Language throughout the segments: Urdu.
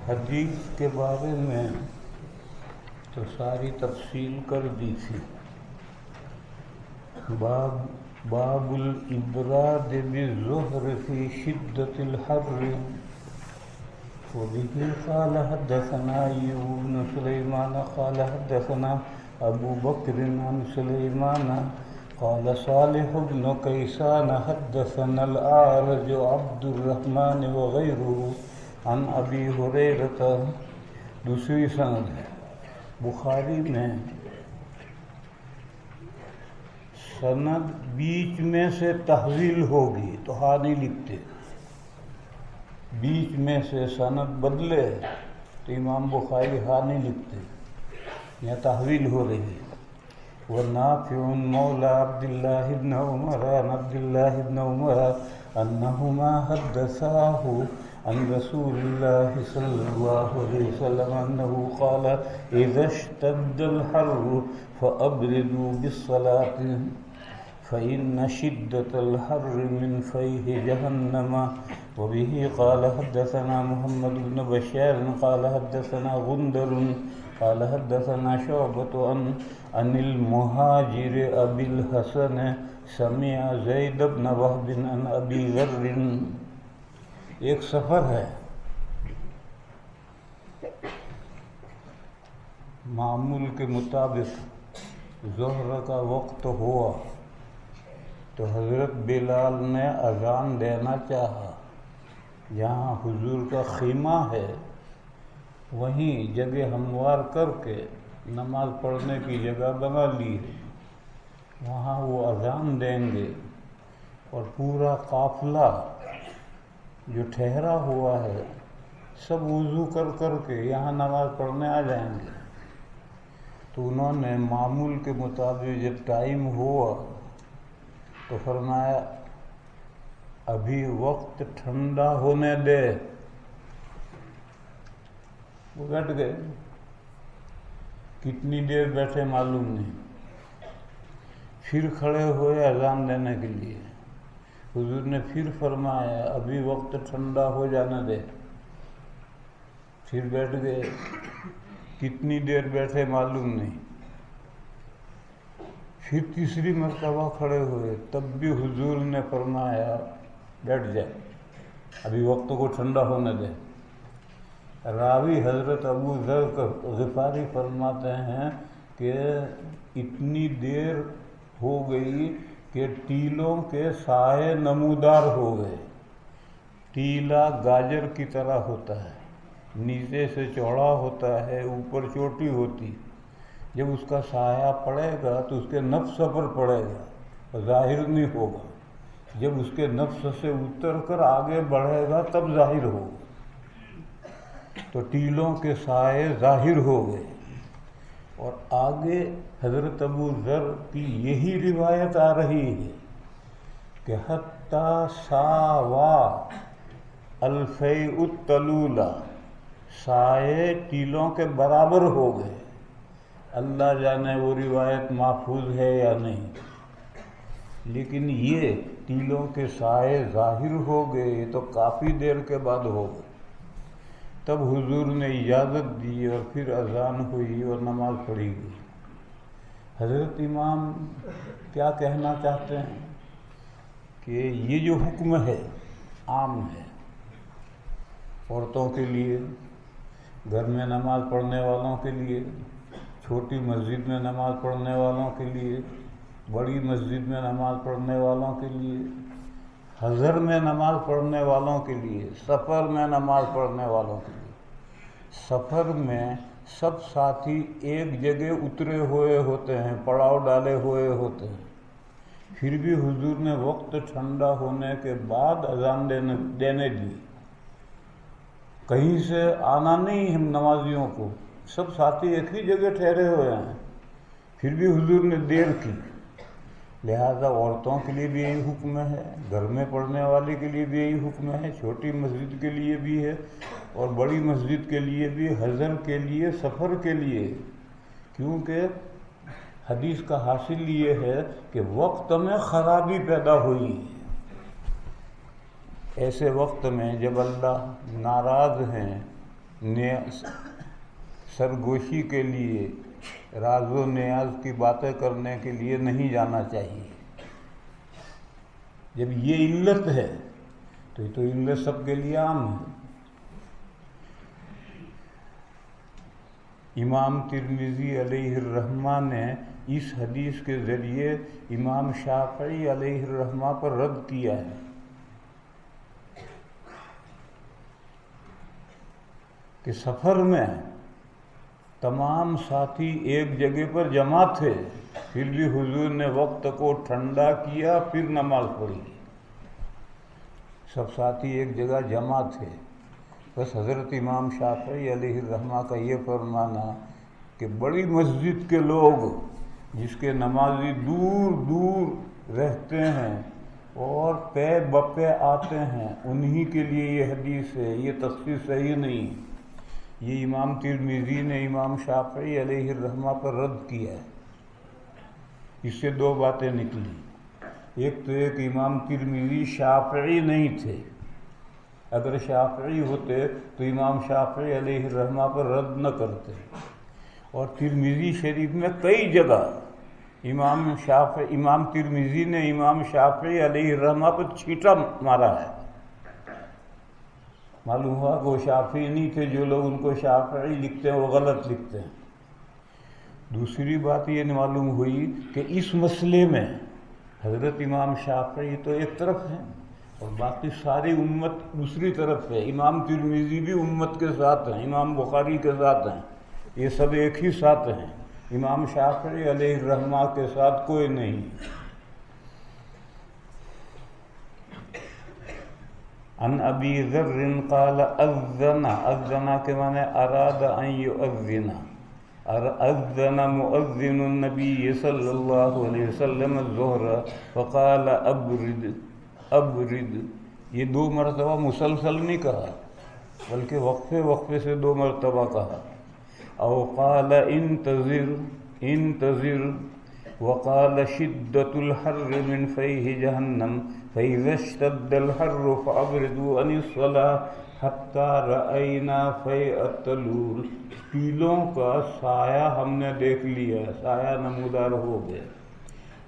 حدیث کے بارے میں تو ساری تفصیل کر دی تھی۔ باب الابراد بالظہر فی شدۃ الحر، وبه قال حدثنا أيوب بن سليمان قال حدثنا أبو بكر عن سليمان قال صالح بن كيسان حدثنا الأعرج عبد الرحمن وغيره عن أبي هريرة۔ دوسری سند ہے بخاری میں، سند بیچ میں سے تحویل ہوگی تو ہاں نہیں لکھتے، بیچ میں سے سند بدلے تو امام بخاری ہاں نہیں لکھتے، یا تحویل ہو رہی ہے۔ ونافع مولى عبد الله بن عمر عن عبد الله بن عمر أنهما حدثاه عن رسول الله صلى الله عليه وسلم أنه قال إذا اشتد الحر فأبردوا بالصلاة فإن شدة الحر من فيه جهنم۔ وبه قال حدثنا محمد بن بشار قال حدثنا غندر قال حدثنا شعبة عن المهاجر أبي الحسن سمع زید بن وهب عن أبي ذر۔ ایک سفر ہے، معمول کے مطابق ظہر کا وقت ہوا تو حضرت بلال نے اذان دینا چاہا۔ جہاں حضور کا خیمہ ہے وہیں جگہ ہموار کر کے نماز پڑھنے کی جگہ بنا لی ہے، وہاں وہ اذان دیں گے اور پورا قافلہ جو ٹھہرا ہوا ہے سب وضو کر کے یہاں نماز پڑھنے آ جائیں گے۔ تو انہوں نے معمول کے مطابق جب ٹائم ہوا تو فرمایا ابھی وقت ٹھنڈا ہونے دے۔ وہ بیٹھ گئے، کتنی دیر بیٹھے معلوم نہیں، پھر کھڑے ہوئے اذان دینے کے لیے۔ حضور نے پھر فرمایا ابھی وقت ٹھنڈا ہو جانے دے، پھر بیٹھ گئے، کتنی دیر بیٹھے معلوم نہیں، پھر تیسری مرتبہ کھڑے ہوئے، تب بھی حضور نے فرمایا بیٹھ جائے، ابھی وقت کو ٹھنڈا ہونے دے۔ راوی حضرت ابو ذر غفاری فرماتے ہیں کہ اتنی دیر ہو گئی کہ ٹیلوں کے سائے نمودار ہو گئے۔ ٹیلا گاجر کی طرح ہوتا ہے، نیچے سے چوڑا ہوتا ہے، اوپر چوٹی ہوتی، جب اس کا سایہ پڑے گا تو اس کے نفس پر پڑے گا، ظاہر نہیں ہوگا، جب اس کے نفس سے اتر کر آگے بڑھے گا تب ظاہر ہوگا۔ تو ٹیلوں کے سائے ظاہر ہو گئے، اور آگے حضرت ابو ذر کی یہی روایت آ رہی ہے کہ حتیٰ ساوا الفیء الطلولہ، سائے ٹیلوں کے برابر ہو گئے۔ اللہ جانے وہ روایت محفوظ ہے یا نہیں، لیکن یہ ٹیلوں کے سائے ظاہر ہو گئے تو کافی دیر کے بعد ہو گئے۔ تب حضور نے اجازت دی اور پھر اذان ہوئی اور نماز پڑھی گئی۔ حضرت امام کیا کہنا چاہتے ہیں کہ یہ جو حکم ہے عام ہے، عورتوں کے لیے، گھر میں نماز پڑھنے والوں کے لیے، چھوٹی مسجد میں نماز پڑھنے والوں کے لیے، بڑی مسجد میں نماز پڑھنے والوں کے لیے، حضر میں نماز پڑھنے والوں کے لیے، سفر میں نماز پڑھنے والوں کے لیے۔ سفر میں سب ساتھی ایک جگہ اترے ہوئے ہوتے ہیں، پڑاؤ ڈالے ہوئے ہوتے ہیں، پھر بھی حضور نے وقت ٹھنڈا ہونے کے بعد اذان دینے دی۔ کہیں سے آنا نہیں ہم نمازیوں کو، سب ساتھی ایک ہی جگہ ٹھہرے ہوئے ہیں، پھر بھی حضور نے دیر کی۔ لہذا عورتوں کے لیے بھی یہی حکم ہے، گھر میں پڑھنے والے کے لیے بھی یہی حکم ہے، چھوٹی مسجد کے لیے بھی ہے اور بڑی مسجد کے لیے بھی، حضر کے لیے، سفر کے لیے، کیونکہ حدیث کا حاصل یہ ہے کہ وقت میں خرابی پیدا ہوئی۔ ایسے وقت میں جب اللہ ناراض ہیں سرگوشی کے لیے، راز و نیاز کی باتیں کرنے کے لیے نہیں جانا چاہیے۔ جب یہ علت ہے تو یہ تو علت سب کے لیے عام ہے۔ امام ترمذی علیہ الرحمہ نے اس حدیث کے ذریعے امام شافعی علیہ الرحمہ پر رد کیا ہے کہ سفر میں تمام ساتھی ایک جگہ پر جمع تھے، پھر بھی حضور نے وقت کو ٹھنڈا کیا، پھر نماز پڑھی۔ سب ساتھی ایک جگہ جمع تھے، بس حضرت امام شافعی علیہ الرحمہ کا یہ فرمانا کہ بڑی مسجد کے لوگ جس کے نمازی دور دور رہتے ہیں اور پے بپے آتے ہیں، انہی کے لیے یہ حدیث ہے، یہ تخصیص صحیح نہیں۔ یہ امام ترمذی نے امام شافعی علیہ الرحمہ پر رد کیا ہے۔ اس سے دو باتیں نکلی، ایک تو ایک امام ترمذی شافعی نہیں تھے، اگر شافعی ہوتے تو امام شافعی علیہ الرحمہ پر رد نہ کرتے، اور ترمذی شریف میں کئی جگہ امام ترمذی نے امام شافعی علیہ الرحمہ پر چھیٹا مارا ہے۔ معلوم ہوا کہ وہ شافعی نہیں تھے، جو لوگ ان کو شافعی لکھتے ہیں وہ غلط لکھتے ہیں۔ دوسری بات یہ معلوم ہوئی کہ اس مسئلے میں حضرت امام شافعی تو ایک طرف ہیں اور باقی ساری امت دوسری طرف ہے۔ امام ترمذی بھی امت کے ساتھ ہیں، امام بخاری کے ساتھ ہیں، یہ سب ایک ہی ساتھ ہیں۔ امام شافعی علیہ الرحمہ کے ساتھ کوئی نہیں۔ عن ابی ذر قال اذن کے معنی اراد ان یؤذن، اذن مؤذن النبی صلی اللہ علیہ وسلم الظہر فقال ابرد۔ یہ دو مرتبہ مسلسل نہیں کہا بلکہ وقفے وقفے سے دو مرتبہ کہا۔ او قال انتظر وقال شدت الحر من فیہ جہنم فإذا اشتد الحر فأبردوا عن الصلاة حتى رأينا فيء التلول۔ پیلوں کا سایہ ہم نے دیکھ لیا، سایہ نمودار ہو گیا۔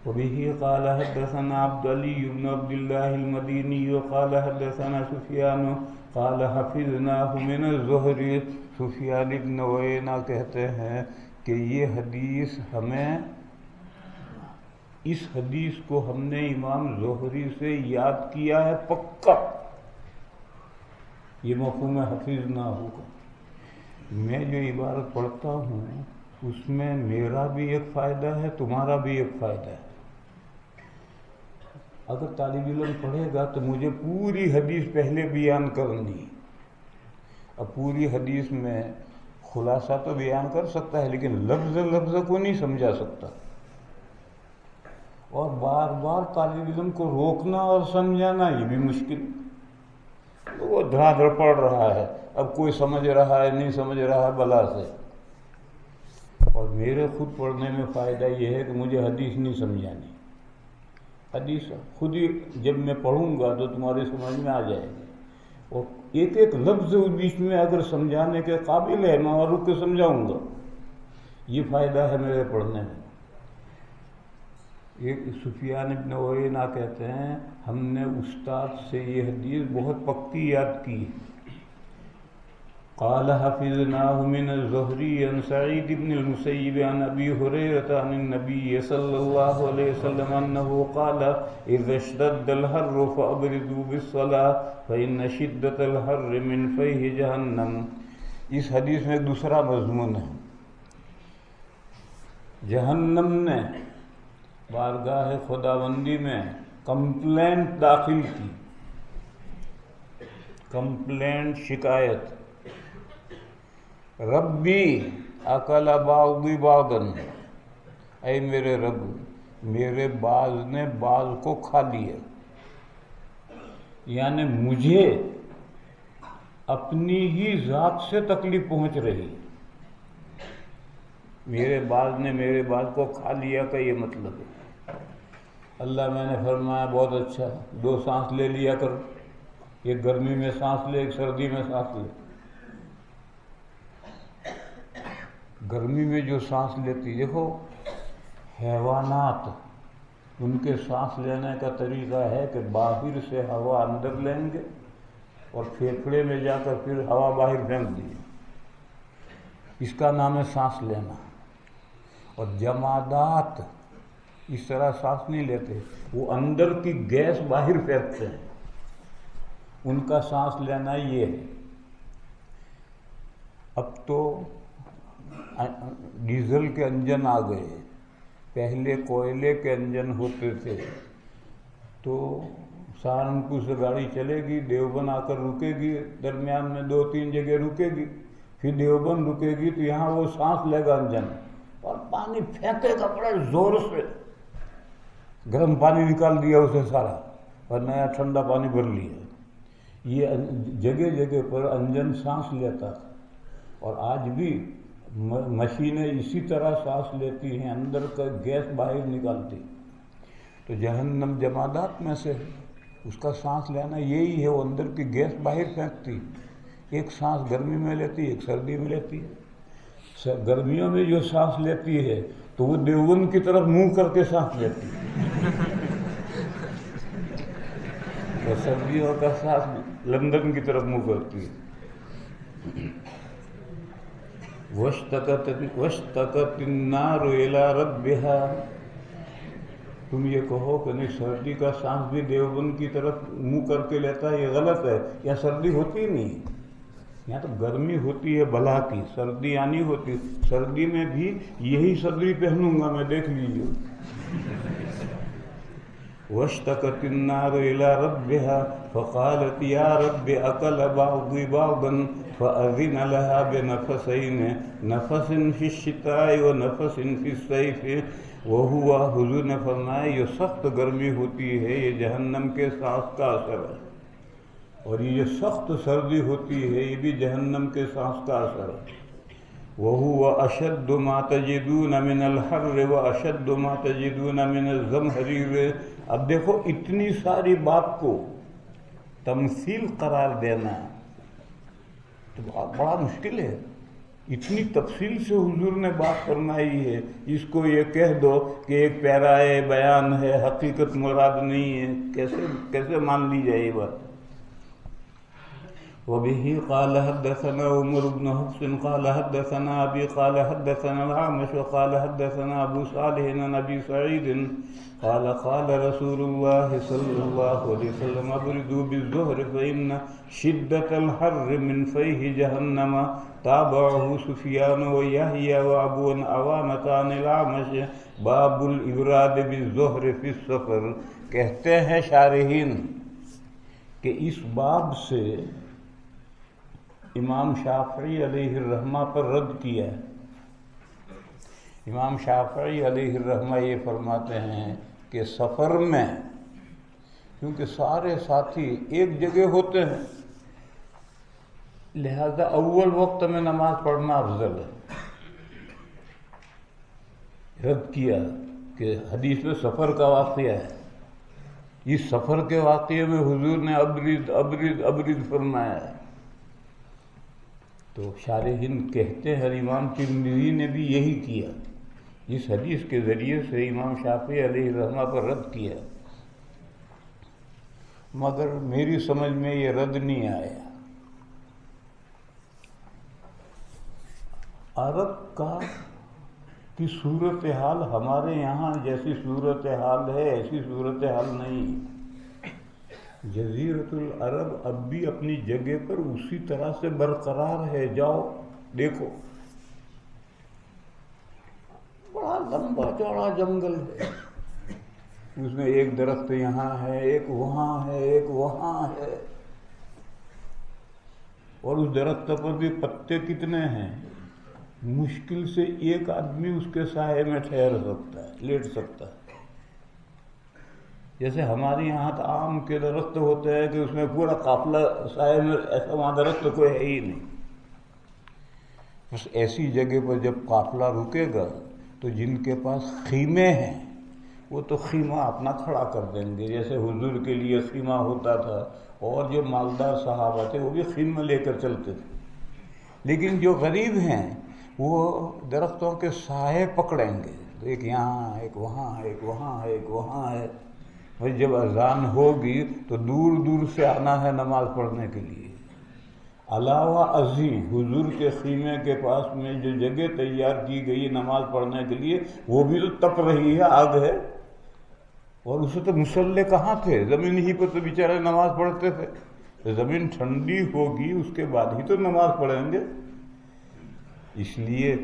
وبه قال حدثنا عبد علي بن عبد الله المديني قال حدثنا سفيان قال حفظناه من الزهري۔ سفیان بن عیینہ کہتے ہیں کہ یہ حدیث اس حدیث کو ہم نے امام زہری سے یاد کیا ہے پکا۔ یہ مفہوم حفظ نہ ہوگا۔ میں جو عبارت پڑھتا ہوں اس میں میرا بھی ایک فائدہ ہے، تمہارا بھی ایک فائدہ ہے۔ اگر طالب علم پڑھے گا تو مجھے پوری حدیث پہلے بیان کرنی، اب پوری حدیث میں خلاصہ تو بیان کر سکتا ہے لیکن لفظ لفظ کو نہیں سمجھا سکتا، اور بار بار طالب علم کو روکنا اور سمجھانا یہ بھی مشکل۔ وہ دھڑا دھڑ پڑھ رہا ہے، اب کوئی سمجھ رہا ہے نہیں سمجھ رہا ہے بلا سے۔ اور میرے خود پڑھنے میں فائدہ یہ ہے کہ مجھے حدیث نہیں سمجھانی، حدیث خود ہی جب میں پڑھوں گا تو تمہاری سمجھ میں آ جائے گی، اور ایک ایک لفظ بیچ میں اگر سمجھانے کے قابل ہے میں اور رک کے سمجھاؤں گا، یہ فائدہ ہے میرے پڑھنے میں۔ ایک سفیان بن عیینہ کہتے ہیں ہم نے استاد سے یہ حدیث بہت پکی یاد کی۔ قال حفظناه من الزهري عن سعيد بن المسيب عن ابي هريره عن النبي صلى الله عليه وسلم انه قال اذا اشتد الحر فابردوا بالصلاه فان شدة الحر من فيح جهنم۔ اس حدیث میں ایک دوسرا مضمون ہے۔ جہنم نے بارگاہ خداوندی میں کمپلینٹ داخل کی، کمپلینٹ شکایت، ربی اکل بعضی بعضا، اے میرے رب میرے بعض نے بعض کو کھا لیا، یعنی مجھے اپنی ہی ذات سے تکلیف پہنچ رہی، میرے بعض نے میرے بعض کو کھا لیا کا یہ مطلب ہے۔ اللہ میں نے فرمایا بہت اچھا، دو سانس لے لیا کر، ایک گرمی میں سانس لے ایک سردی میں سانس لے، گرمی میں جو سانس لیتی، دیکھو حیوانات ان کے سانس لینے کا طریقہ ہے کہ باہر سے ہوا اندر لیں گے اور پھیپھڑے میں جا کر پھر ہوا باہر پھینک دی، اس کا نام ہے سانس لینا۔ اور جمادات اس طرح سانس نہیں لیتے، وہ اندر کی گیس باہر پھینکتے ہیں، ان کا سانس لینا یہ ہے۔ اب تو ڈیزل کے انجن آ گئے، پہلے کوئلے کے انجن ہوتے تھے، تو سہارنپور سے گاڑی چلے گی، دیوبند آ کر رکے گی، درمیان میں 2-3 جگہ رکے گی، پھر دیوبند رکے گی تو یہاں وہ سانس لے گا انجن اور پانی پھینکے گا بڑے زور سے، گرم پانی نکال دیا اسے سارا اور نیا ٹھنڈا پانی بھر لیا۔ یہ جگہ جگہ پر انجن سانس لیتا تھا، اور آج بھی مشینیں اسی طرح سانس لیتی ہیں، اندر کا گیس باہر نکالتی۔ تو جہنم جمادات میں سے اس کا سانس لینا یہی ہے، وہ اندر کی گیس باہر پھینکتی، ایک سانس گرمی میں لیتی، ایک سردی میں لیتی ہے۔ گرمیوں میں جو سانس لیتی ہے تو وہ دیوبند کی طرف منہ کر کے سانس لیتی ہے، اور سردیوں کا سانس لندن کی طرف منہ کرتی ہے۔ وَاشْتَكَتِ النَّارُ إِلَىٰ رَبِّهَا، تم یہ کہو کہ نہیں سردی کا سانس بھی دیوبند کی طرف منہ کر کے لیتا ہے، یہ غلط ہے، یا سردی ہوتی نہیں، یہاں تو گرمی ہوتی ہے بلا کی، سردی آنی ہوتی، سردی میں بھی یہی صدری پہنوں گا میں، دیکھ لیجیے۔ وَاشْتَكَتِ النَّارُ إِلَىٰ رَبِّهَا فَقَالَتْ يَا رَبِّ أَكَلَ بَعْضِي بَعْضًا فَأَذِنَ لَهَا بِنَفَسَيْنِ نَفَسٍ فِي الشِّتَاءِ وَنَفَسٍ فِي الصَّيْفِ وَهُوَ حضور نے فرمایا یہ سخت گرمی ہوتی ہے، یہ جہنم کے سانس کا اثر ہے، اور یہ سخت سردی ہوتی ہے، یہ بھی جہنم کے سانس کا اثر ہے۔ وَهُوَ أَشَدُّ مَا تَجِدُونَ مِنَ الْحَرِّ وَأَشَدُّ مَا تَجِدُونَ مِنَ الزَّمْهَرِيرِ۔ اب دیکھو اتنی ساری بات کو تمثیل قرار دینا تو بڑا مشکل ہے، اتنی تفصیل سے حضور نے بات فرمائی ہے، اس کو یہ کہہ دو کہ ایک پیرائے بیان ہے، حقیقت مراد نہیں ہے، کیسے مان لی جائے یہ بات؟ وبه قال حدثنا عمر بن حفص قال حدثنا أبي قال حدثنا الأعمش قال حدثنا أبو صالح عن أبي سعيد قال قال رسول الله صلى الله عليه وسلم أبردوا بالظهر فإن شدة الحر من فيه جهنم تابعه سفيان ويحيى وأبو عوانة عن الأعمش باب الإبراد بالظهر في السفر۔ کہتے ہیں شارحین کہ اس باب سے امام شافعی علیہ الرحمہ پر رد کیا ہے۔ امام شافعی علیہ الرحمہ یہ فرماتے ہیں کہ سفر میں کیونکہ سارے ساتھی ایک جگہ ہوتے ہیں، لہذا اول وقت میں نماز پڑھنا افضل ہے۔ رد کیا کہ حدیث میں سفر کا واقعہ ہے، اس سفر کے واقعے میں حضور نے ابرد فرمایا ہے۔ تو شارحین کہتے ہیں امام ترمذی نے بھی یہی کیا، اس حدیث کے ذریعے سے امام شافعی علیہ الرحمہ پر رد کیا، مگر میری سمجھ میں یہ رد نہیں آیا۔ عرب کی صورتحال ہمارے یہاں جیسی صورتحال ہے ایسی صورتحال نہیں۔ جزیرۃ العرب اب بھی اپنی جگہ پر اسی طرح سے برقرار ہے، جاؤ دیکھو، بڑا لمبا چوڑا جنگل ہے، اس میں ایک درخت یہاں ہے، ایک وہاں ہے، ایک وہاں ہے، اور اس درخت پر بھی پتے کتنے ہیں، مشکل سے ایک آدمی اس کے سائے میں ٹھہر سکتا ہے، لیٹ سکتا ہے۔ جیسے ہمارے یہاں تو آم کے درخت ہوتے ہیں کہ اس میں پورا قافلہ سائے میں، ایسا وہاں درخت کوئی ہے ہی نہیں۔ بس ایسی جگہ پر جب قافلہ رکے گا تو جن کے پاس خیمے ہیں وہ تو خیمہ اپنا کھڑا کر دیں گے، جیسے حضور کے لیے خیمہ ہوتا تھا، اور جو مالدار صحابہ تھے وہ بھی خیمہ لے کر چلتے تھے۔ لیکن جو غریب ہیں وہ درختوں کے سائے پکڑیں گے، تو ایک یہاں، ایک وہاں، ایک وہاں، ایک وہاں ہے۔ بھائی جب اذان ہوگی تو دور دور سے آنا ہے نماز پڑھنے کے لیے۔ علاوہ ازیں حضور کے خیمے کے پاس میں جو جگہ تیار کی گئی نماز پڑھنے کے لیے، وہ بھی تو تپ رہی ہے، آگ ہے، اور اسے تو مصلے کہاں تھے، زمین ہی پر تو بیچارے نماز پڑھتے تھے۔ تو زمین ٹھنڈی ہوگی اس کے بعد ہی تو نماز پڑھیں گے۔ اس لیے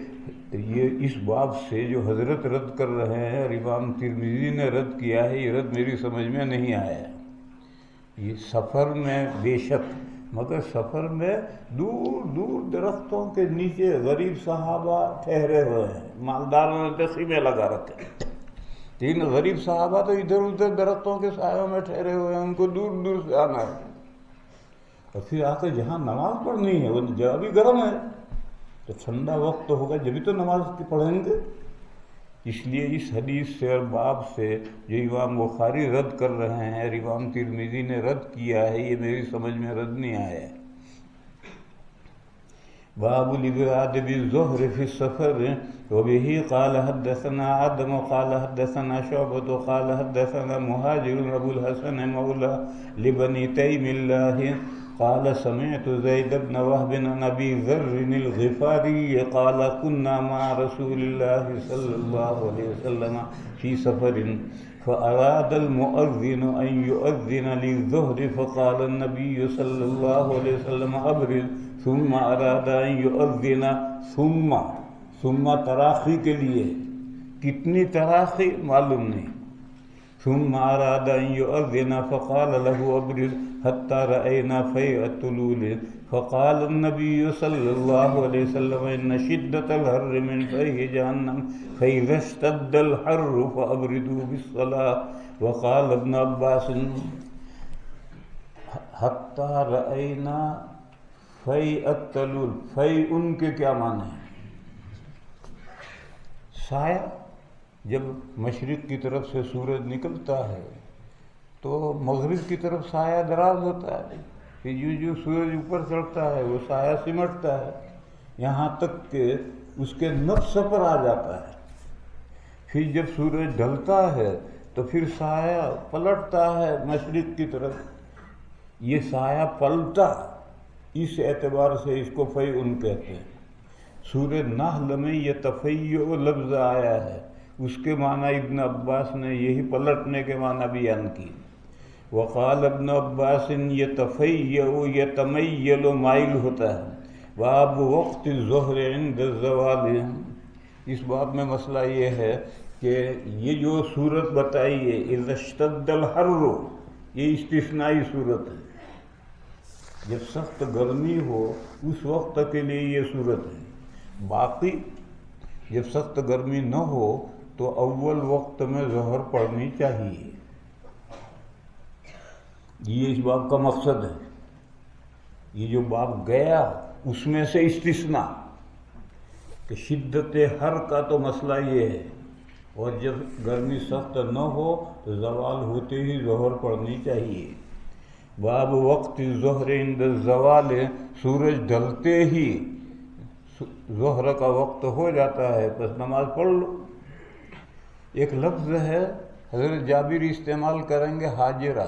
یہ اس باب سے جو حضرت رد کر رہے ہیں اور امام ترمذی نے رد کیا ہے، یہ رد میری سمجھ میں نہیں آیا۔ یہ سفر میں بے شک، مگر سفر میں دور دور درختوں کے نیچے غریب صحابہ ٹھہرے ہوئے ہیں، مالداروں نے خیمے لگا رکھے ہیں، لیکن غریب صحابہ تو ادھر ادھر درختوں کے سایوں میں ٹھہرے ہوئے ہیں، ان کو دور دور سے آنا ہے، اور پھر آ کے جہاں نماز پڑھنی ہے وہ جگہ بھی گرم ہے، تو ٹھنڈا وقت ہوگا جبھی تو نماز پڑھیں گے۔ اس لیے اس حدیث سے اور باب سے جو امام بخاری رد کر رہے ہیں اور امام ترمذی نے رد کیا ہے، یہ میری سمجھ میں رد نہیں آیا ہے۔ باب الابراد بالظہر فی السفر وبه قال حدثنا آدم قال حدثنا شعبة قال حدثنا مهاجر ابو الحسن مولى لبني تيم الله قال سمعت زيد بن وهب عن ابي ذر الغفاري قال كنا مع رسول الله صلى الله عليه وسلم في سفر فأراد المؤذن أن يؤذن للظهر فقال النبي صلى الله عليه وسلم أبرد ثم أراد أن يؤذن ثم تراخی کے لیے، کتنی تراخی معلوم نہیں، ثم أراد أن يؤذن فقال له أبرد حتى رأينا فيء الطلول فقال النبي صلى الله عليه وسلم إن شدة الحر من فيء جهنم فإذا اشتد الحر فأبردوا بالصلاة وقال ابن عباس حتى رأينا فيء الطلول، فيء ان کے کیا معنی ہے؟ سایہ، جب مشرق کی طرف سے سورج نکلتا ہے تو مغرب کی طرف سایہ دراز ہوتا ہے، پھر جو سورج اوپر چڑھتا ہے وہ سایہ سمٹتا ہے یہاں تک کہ اس کے نفس پر آ جاتا ہے، پھر جب سورج ڈھلتا ہے تو پھر سایہ پلٹتا ہے مشرق کی طرف، یہ سایہ پلٹا، اس اعتبار سے اس کو فیعن کہتے ہیں۔ سورہ نحل میں یہ تفیع لفظ آیا ہے، اس کے معنی ابن عباس نے یہی پلٹنے کے معنی بیان کی۔ وقال ابن عباس یتفیع یتمیل مائل ہوتا ہے۔ باب وقت الظہر عند الزوال، اس باب میں مسئلہ یہ ہے کہ یہ جو صورت بتائی ہے اذا اشتد الحر، یہ استثنائی صورت ہے، جب سخت گرمی ہو اس وقت کے لیے یہ صورت ہے، باقی جب سخت گرمی نہ ہو تو اول وقت میں ظہر پڑھنی چاہیے۔ یہ اس باب کا مقصد ہے، یہ جو باب گیا اس میں سے استثناء کہ شدت حر کا تو مسئلہ یہ ہے، اور جب گرمی سخت نہ ہو تو زوال ہوتے ہی ظہر پڑھنی چاہیے۔ باب وقت ظہر عند الزوال، سورج ڈھلتے ہی ظہر کا وقت ہو جاتا ہے، بس نماز پڑھ لو۔ ایک لفظ ہے حضرت جابر استعمال کریں گے حاجرہ،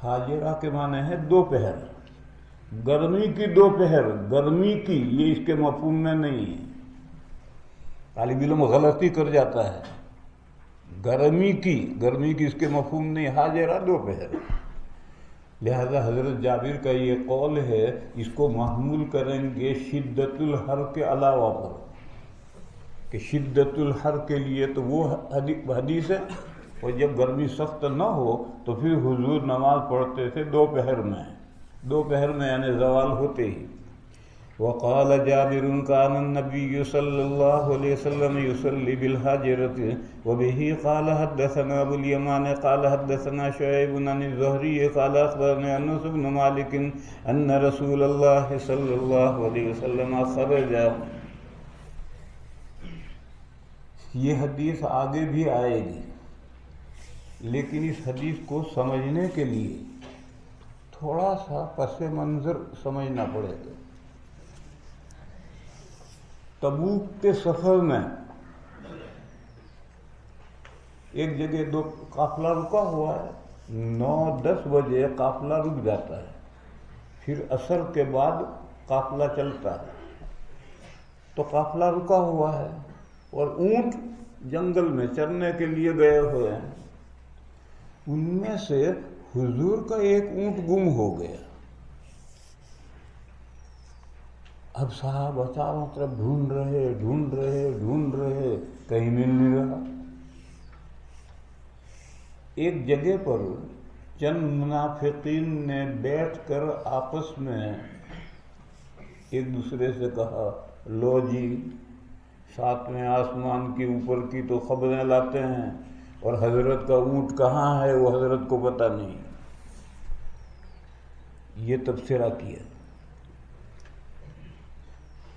حاجرہ کے معنی ہے دوپہر، گرمی کی دوپہر، گرمی کی، یہ اس کے مفہوم میں نہیں ہے، طالب علم غلطی کر جاتا ہے، گرمی کی اس کے مفہوم نہیں، حاجرہ دوپہر۔ لہذا حضرت جابر کا یہ قول ہے، اس کو محمول کریں گے شدت الحر کے علاوہ پر، کہ شدت الحر کے لیے تو وہ حدیث ہے، اور جب گرمی سخت نہ ہو تو پھر حضور نماز پڑھتے تھے دوپہر میں یعنی زوال ہوتے ہی۔ وقال جابر كان النبي صلى الله عليه وسلم يصلي بالحاجرة وبه قال حدثنا ابو اليمان قال حدثنا شعيب عن الزهري قال اخبرني انس بن مالك ان رسول الله صلى الله عليه وسلم خرج۔ یہ حدیث آگے بھی آئے گی، لیکن اس حدیث کو سمجھنے کے لیے تھوڑا سا پس منظر سمجھنا پڑے گا۔ تبوک کے سفر میں ایک جگہ دو قافلہ رکا ہوا ہے، 9-10 بجے قافلہ رک جاتا ہے، پھر عصر کے بعد قافلہ چلتا ہے، تو قافلہ رکا ہوا ہے اور اونٹ جنگل میں چرنے کے لیے گئے ہوئے ہیں۔ ان میں سے حضور کا ایک اونٹ گم ہو گیا۔ اب صحابہ چاروں طرف ڈھونڈ رہے، کہیں مل نہیں رہا۔ ایک جگہ پر چند منافقین نے بیٹھ کر آپس میں ایک دوسرے سے کہا، لو جی 7ویں آسمان کے اوپر کی تو خبریں لاتے ہیں اور حضرت کا اونٹ کہاں ہے وہ حضرت کو پتہ نہیں۔ یہ تبصرہ کیا۔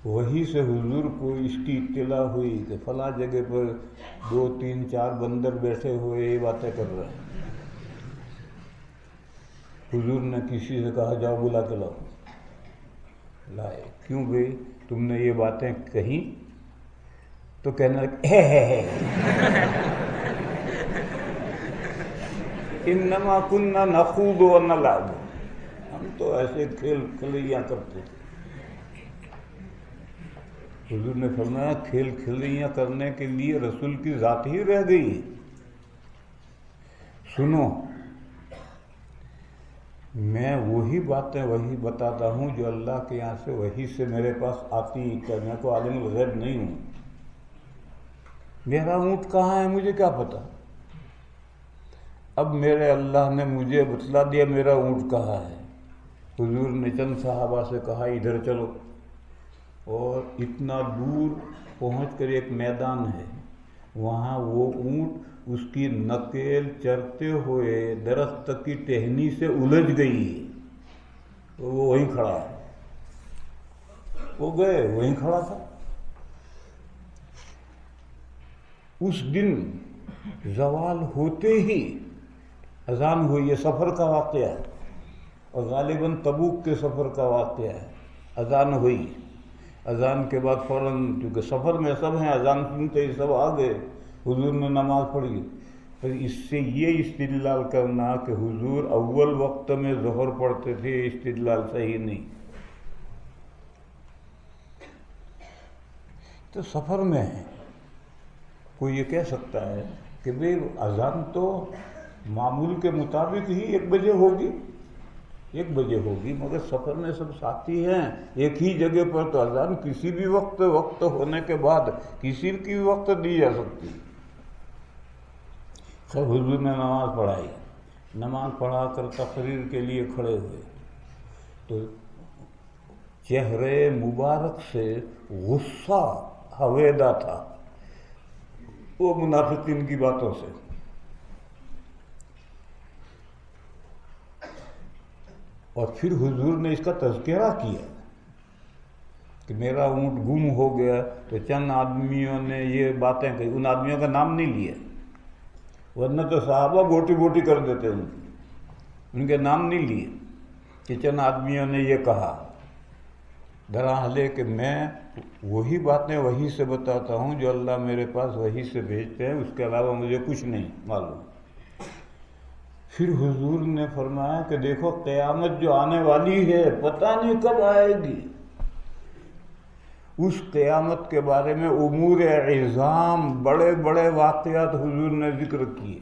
وہیں سے حضور کو اس کی اطلاع ہوئی کہ فلاں جگہ پر 2-3-4 بندر بیٹھے ہوئے یہ باتیں کر رہے ہیں۔ حضور نے کسی سے کہا، جاؤ بلا کے لاؤ۔ لائے۔ کیوں بھائی تم نے یہ باتیں کہیں؟ تو کہنے لگے انما کننا نخوض ونلعب، ہم تو ایسے کھیل کھلیاں کرتے تھے۔ حضور نے فرمایا کھیل کھلیاں کرنے کے لیے رسول کی ذات ہی رہ گئی۔ سنو، میں وہی باتیں وہی بتاتا ہوں جو اللہ کے یہاں سے وہی سے میرے پاس آتی ہیں، کہ میں کو عالم الغیب نہیں ہوں۔ میرا اونٹ کہاں ہے مجھے کیا پتا؟ اب میرے اللہ نے مجھے بتلا دیا میرا اونٹ کہاں ہے۔ حضور نے چند صحابہ سے کہا ادھر چلو، اور اتنا دور پہنچ کر ایک میدان ہے، وہاں وہ اونٹ اس کی نکیل چرتے ہوئے درخت کی ٹہنی سے الجھ گئی، وہ وہیں کھڑا ہے۔ وہ گئے وہیں کھڑا تھا۔ اس دن زوال ہوتے ہی اذان ہوئی، یہ سفر کا واقعہ ہے اور غالباً تبوک کے سفر کا واقعہ ہے۔ اذان ہوئی، اذان کے بعد فوراً کیونکہ سفر میں سب ہیں، اذان سنتے ہی سب آ گئے، حضور نے نماز پڑھی۔ پھر اس سے یہ استدلال کرنا کہ حضور اول وقت میں ظہر پڑھتے تھے، استدلال صحیح نہیں۔ تو سفر میں ہے، کوئی یہ کہہ سکتا ہے کہ بھئی اذان تو معمول کے مطابق ہی 1 بجے ہوگی، 1 بجے ہوگی، مگر سفر میں سب ساتھی ہیں ایک ہی جگہ پر، تو اذان کسی بھی وقت ہونے کے بعد کسی کی بھی وقت دی جا سکتی۔ سب حضور نے نماز پڑھائی، نماز پڑھا کر تقریر کے لیے کھڑے ہوئے تو چہرے مبارک سے غصہ ہویدا تھا وہ منافقین کی باتوں سے۔ اور پھر حضور نے اس کا تذکرہ کیا کہ میرا اونٹ گم ہو گیا، تو چند آدمیوں نے یہ باتیں کہی، ان آدمیوں کا نام نہیں لیا، ورنہ تو صحابہ بوٹی بوٹی کر دیتے ان کے نام نہیں لیے، کہ چند آدمیوں نے یہ کہا۔ دراحلے کہ میں وہی باتیں وہی سے بتاتا ہوں جو اللہ میرے پاس وہی سے بھیجتے ہیں، اس کے علاوہ مجھے کچھ نہیں معلوم۔ پھر حضور نے فرمایا کہ دیکھو قیامت جو آنے والی ہے پتہ نہیں کب آئے گی، اس قیامت کے بارے میں امور عظام بڑے بڑے واقعات حضور نے ذکر کیے۔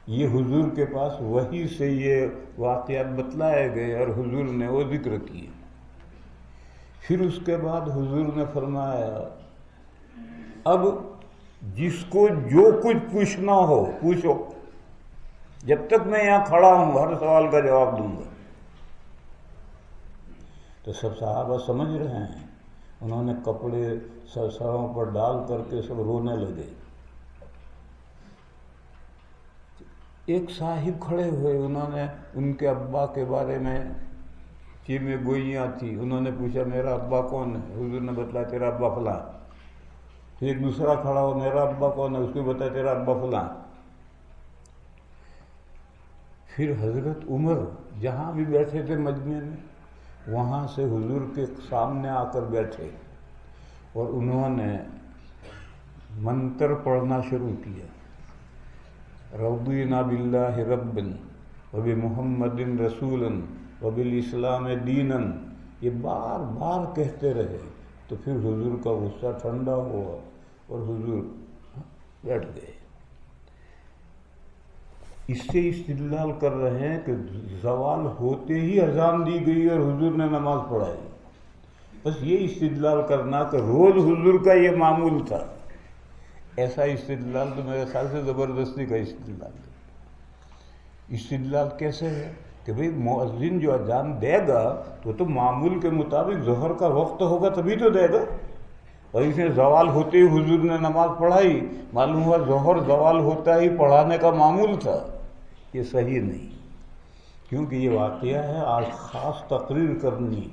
یہ حضور کے پاس وحی سے یہ واقعات بتلائے گئے اور حضور نے وہ ذکر کیے۔ پھر اس کے بعد حضور نے فرمایا اب جس کو جو کچھ پوچھنا ہو پوچھو، جب تک میں یہاں کھڑا ہوں ہر سوال کا جواب دوں گا۔ تو سب صحابہ سمجھ رہے ہیں، انہوں نے کپڑے سروں پر ڈال کر کے سب رونے لگے۔ ایک صاحب کھڑے ہوئے، انہوں نے ان کے ابا کے بارے میں چیمیں گوئیاں تھیں، انہوں نے پوچھا میرا ابا کون ہے؟ حضور نے بتلایا تیرا ابا فلاں۔ پھر ایک دوسرا کھڑا ہو، میرا ابا کون ہے؟ اس کو بتایا تیرا ابا فلاں۔ پھر حضرت عمر جہاں بھی بیٹھے تھے مجمع میں، وہاں سے حضور کے سامنے آ کر بیٹھے اور انہوں نے منتر پڑھنا شروع کیا، رضینا باللہ ربًا وبمحمد رسولا وبالاسلام دینا، یہ بار بار کہتے رہے۔ تو پھر حضور کا غصہ ٹھنڈا ہوا اور حضور بیٹھ گئے۔ اس سے استدلال کر رہے ہیں کہ زوال ہوتے ہی اذان دی گئی اور حضور نے نماز پڑھائی۔ بس یہ استدلال کرنا کہ روز حضور کا یہ معمول تھا، ایسا استدلال تو میرے خیال سے زبردستی کا استدلال ہے۔ استدلال کیسے ہے کہ بھئی مؤذن جو اذان دے گا تو معمول کے مطابق ظہر کا وقت ہوگا تبھی تو دے گا، اور اس نے زوال ہوتے ہی حضور نے نماز پڑھائی، معلوم ہوا ظہر زوال ہوتا ہی پڑھانے کا معمول تھا۔ یہ صحیح نہیں، کیونکہ یہ واقعہ ہے آج خاص تقریر کرنی،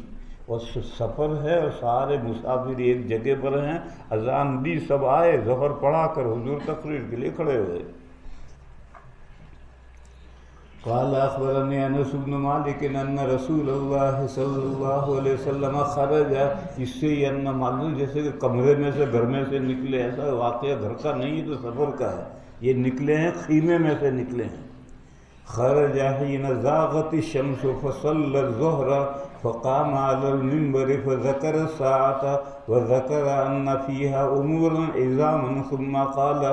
اور سفر ہے اور سارے مسافر ایک جگہ پر ہیں، اذان دی سب آئے، ظہر پڑھا کر حضور تقریر کے لیے کھڑے ہوئے۔ قال اخبرني انس بن مالك ان رسول اللہ صلی اللہ علیہ وسلم خرج، اس سے یہ ان معلوم جیسے کہ کمرے میں سے گھر میں سے نکلے، ایسا واقعہ گھر کا نہیں تو سفر کا ہے، یہ نکلے ہیں خیمے میں سے نکلے ہیں۔ خرج حين زاغت الشمس فصلى الظهر فقام على المنبر فذكر الساعة وذكر أن فيها أمورا عظاما ثم قال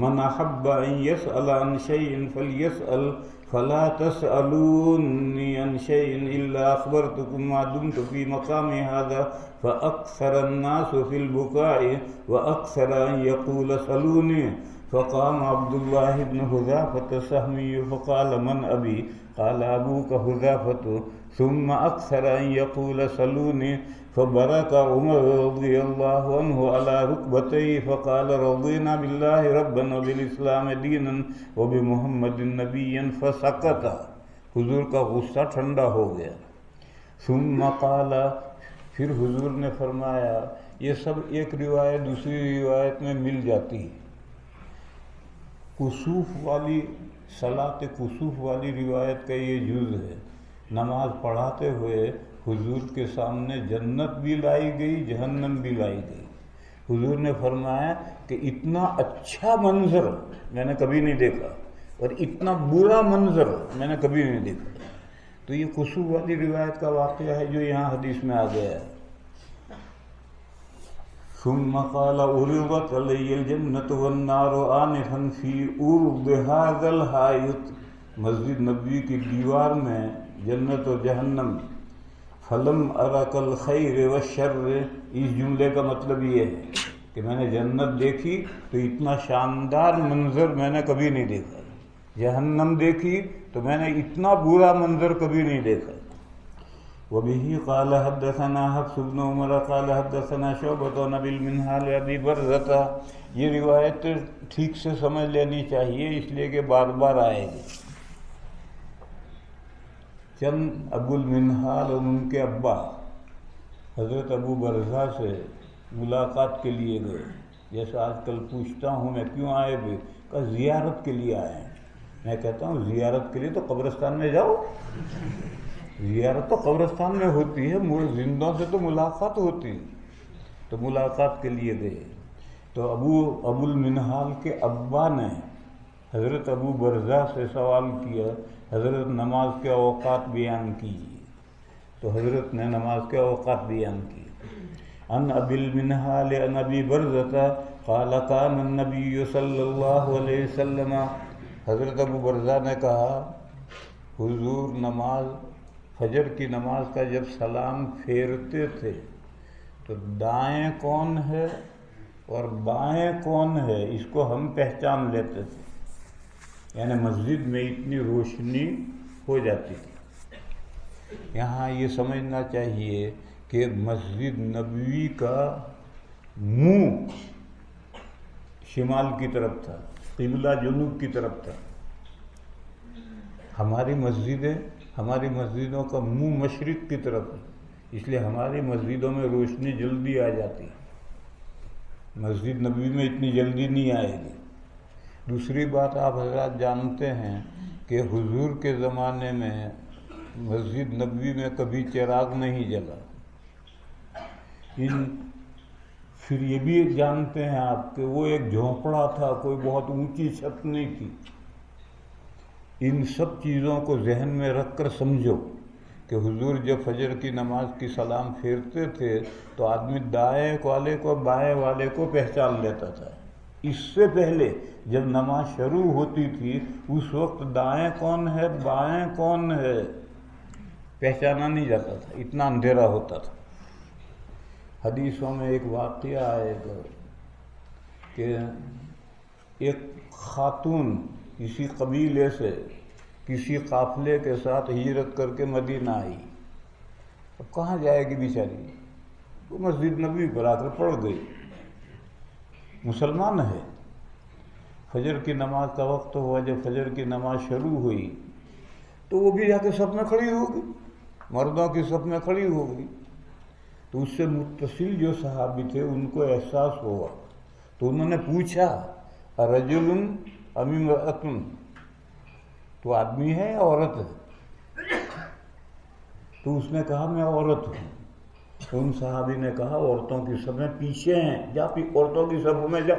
من أحب أن يسأل عن شيء فليسأل فلا تسألوني عن شيء إلا أخبرتكم ما دمت في مقامي هذا فأكثر الناس في البكاء وأكثر أن يقول سألوني فقام عبد الله بن حذافة السهمي فقال من أبي؟ قال أبوك حذافة، ثم أكثر أن يقول سلوني، فبرك عمر رضي الله عنه على ركبتيه فقال رضينا بالله ربا وبالإسلام دينا وبمحمد نبيا، فسكت، حضور کا غصہ ٹھنڈا ہو گیا۔ ثم قال، پھر حضور نے فرمایا، یہ سب ایک روایت دوسری روایت میں مل جاتی ہے، کسوف والی صلاۃ کسوف والی روایت کا یہ جز ہے، نماز پڑھاتے ہوئے حضور کے سامنے جنت بھی لائی گئی، جہنم بھی لائی گئی۔ حضور نے فرمایا کہ اتنا اچھا منظر میں نے کبھی نہیں دیکھا اور اتنا برا منظر میں نے کبھی نہیں دیکھا۔ تو یہ کسوف والی روایت کا واقعہ ہے جو یہاں حدیث میں آ گیا ہے۔ ثم قال عرضت علی الجنة والنار آنفا فی عرض هذا الحائط، مسجد نبوی کی دیوار میں جنت اور جہنم، فلم ارک الخیر والشر، اس جملے کا مطلب یہ ہے کہ میں نے جنت دیکھی تو اتنا شاندار منظر میں نے کبھی نہیں دیکھا، جہنم دیکھی تو میں نے اتنا برا منظر کبھی نہیں دیکھا۔ وبه قال حدثنا حفص بن عمر قال حدثنا شعبة عن ابي المنهال ابي برزة، یہ روایت ٹھیک سے سمجھ لینی چاہیے اس لیے کہ بار بار آئے گی۔ چند ابو المنہال اور ان کے ابا حضرت ابو برزہ سے ملاقات کے لیے گئے، جیسا آج کل پوچھتا ہوں میں کیوں آئے ہوئے، کہ زیارت کے لیے آئے ہیں۔ میں کہتا ہوں زیارت کے لیے تو قبرستان میں جاؤ، زیارت تو قبرستان میں ہوتی ہے، زندوں سے تو ملاقات ہوتی ہے، تو ملاقات کے لیے گئے۔ تو ابو المنہال کے ابا نے حضرت ابو برزہ سے سوال کیا، حضرت نماز کے اوقات بیان کیجیے، تو حضرت نے نماز کے اوقات بیان کیے۔ ان ابی المنہال ان ابی برزہ قال کان النبی صلی اللہ علیہ وسلم، حضرت ابو برزہ نے کہا حضور نماز فجر کی نماز کا جب سلام پھیرتے تھے تو دائیں کون ہے اور بائیں کون ہے اس کو ہم پہچان لیتے تھے، یعنی مسجد میں اتنی روشنی ہو جاتی تھی۔ یہاں یہ سمجھنا چاہیے کہ مسجد نبوی کا منہ شمال کی طرف تھا، قبلہ جنوب کی طرف تھا۔ ہماری مسجدوں کا منہ مشرق کی طرف ہے، اس لیے ہماری مسجدوں میں روشنی جلدی آ جاتی ہے، مسجد نبوی میں اتنی جلدی نہیں آئے گی۔ دوسری بات آپ حضرات جانتے ہیں کہ حضور کے زمانے میں مسجد نبوی میں کبھی چراغ نہیں جلا، ان پھر یہ بھی جانتے ہیں آپ کہ وہ ایک جھونپڑا تھا، کوئی بہت اونچی چھت نہیں تھی۔ ان سب چیزوں کو ذہن میں رکھ کر سمجھو کہ حضور جب فجر کی نماز کی سلام پھیرتے تھے تو آدمی دائیں والے کو بائیں والے کو پہچان لیتا تھا۔ اس سے پہلے جب نماز شروع ہوتی تھی اس وقت دائیں کون ہے بائیں کون ہے پہچانا نہیں جاتا تھا، اتنا اندھیرا ہوتا تھا۔ حدیثوں میں ایک واقعہ آئے گا کہ ایک خاتون کسی قبیلے سے کسی قافلے کے ساتھ ہجرت کر کے مدینہ آئی۔ اب کہاں جائے گی بیچاری؟ وہ مسجد نبوی پر آ کر پڑ گئی، مسلمان ہے۔ فجر کی نماز کا وقت ہوا، جب فجر کی نماز شروع ہوئی تو وہ بھی جا کے صف میں کھڑی ہو گئی، مردوں کی صف میں کھڑی ہو گئی۔ تو اس سے متصل جو صحابی تھے ان کو احساس ہوا، تو انہوں نے پوچھا رجل ام امرأۃ، تو آدمی ہے یا عورت ہے؟ تو اس نے کہا میں عورت ہوں۔ تو ان صحابی نے کہا عورتوں کی صف میں پیچھے ہیں، جا عورتوں کی صف میں جا۔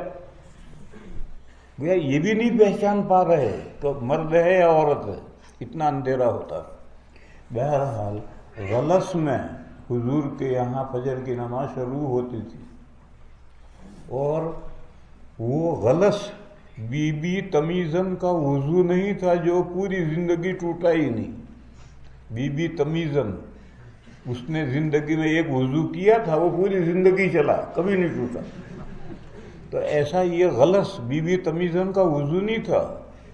گویا یہ بھی نہیں پہچان پا رہے تو مرد ہے یا عورت ہے، اتنا اندھیرا ہوتا۔ بہرحال غلس میں حضور کے یہاں فجر کی نماز شروع ہوتی تھی، اور وہ غلس بی بی تمیزن کا وضو نہیں تھا جو پوری زندگی ٹوٹا ہی نہیں۔ بی بی تمیزن اس نے زندگی میں ایک وضو کیا تھا، وہ پوری زندگی چلا، کبھی نہیں ٹوٹا۔ تو ایسا یہ غلس بی بی تمیزن کا وضو نہیں تھا،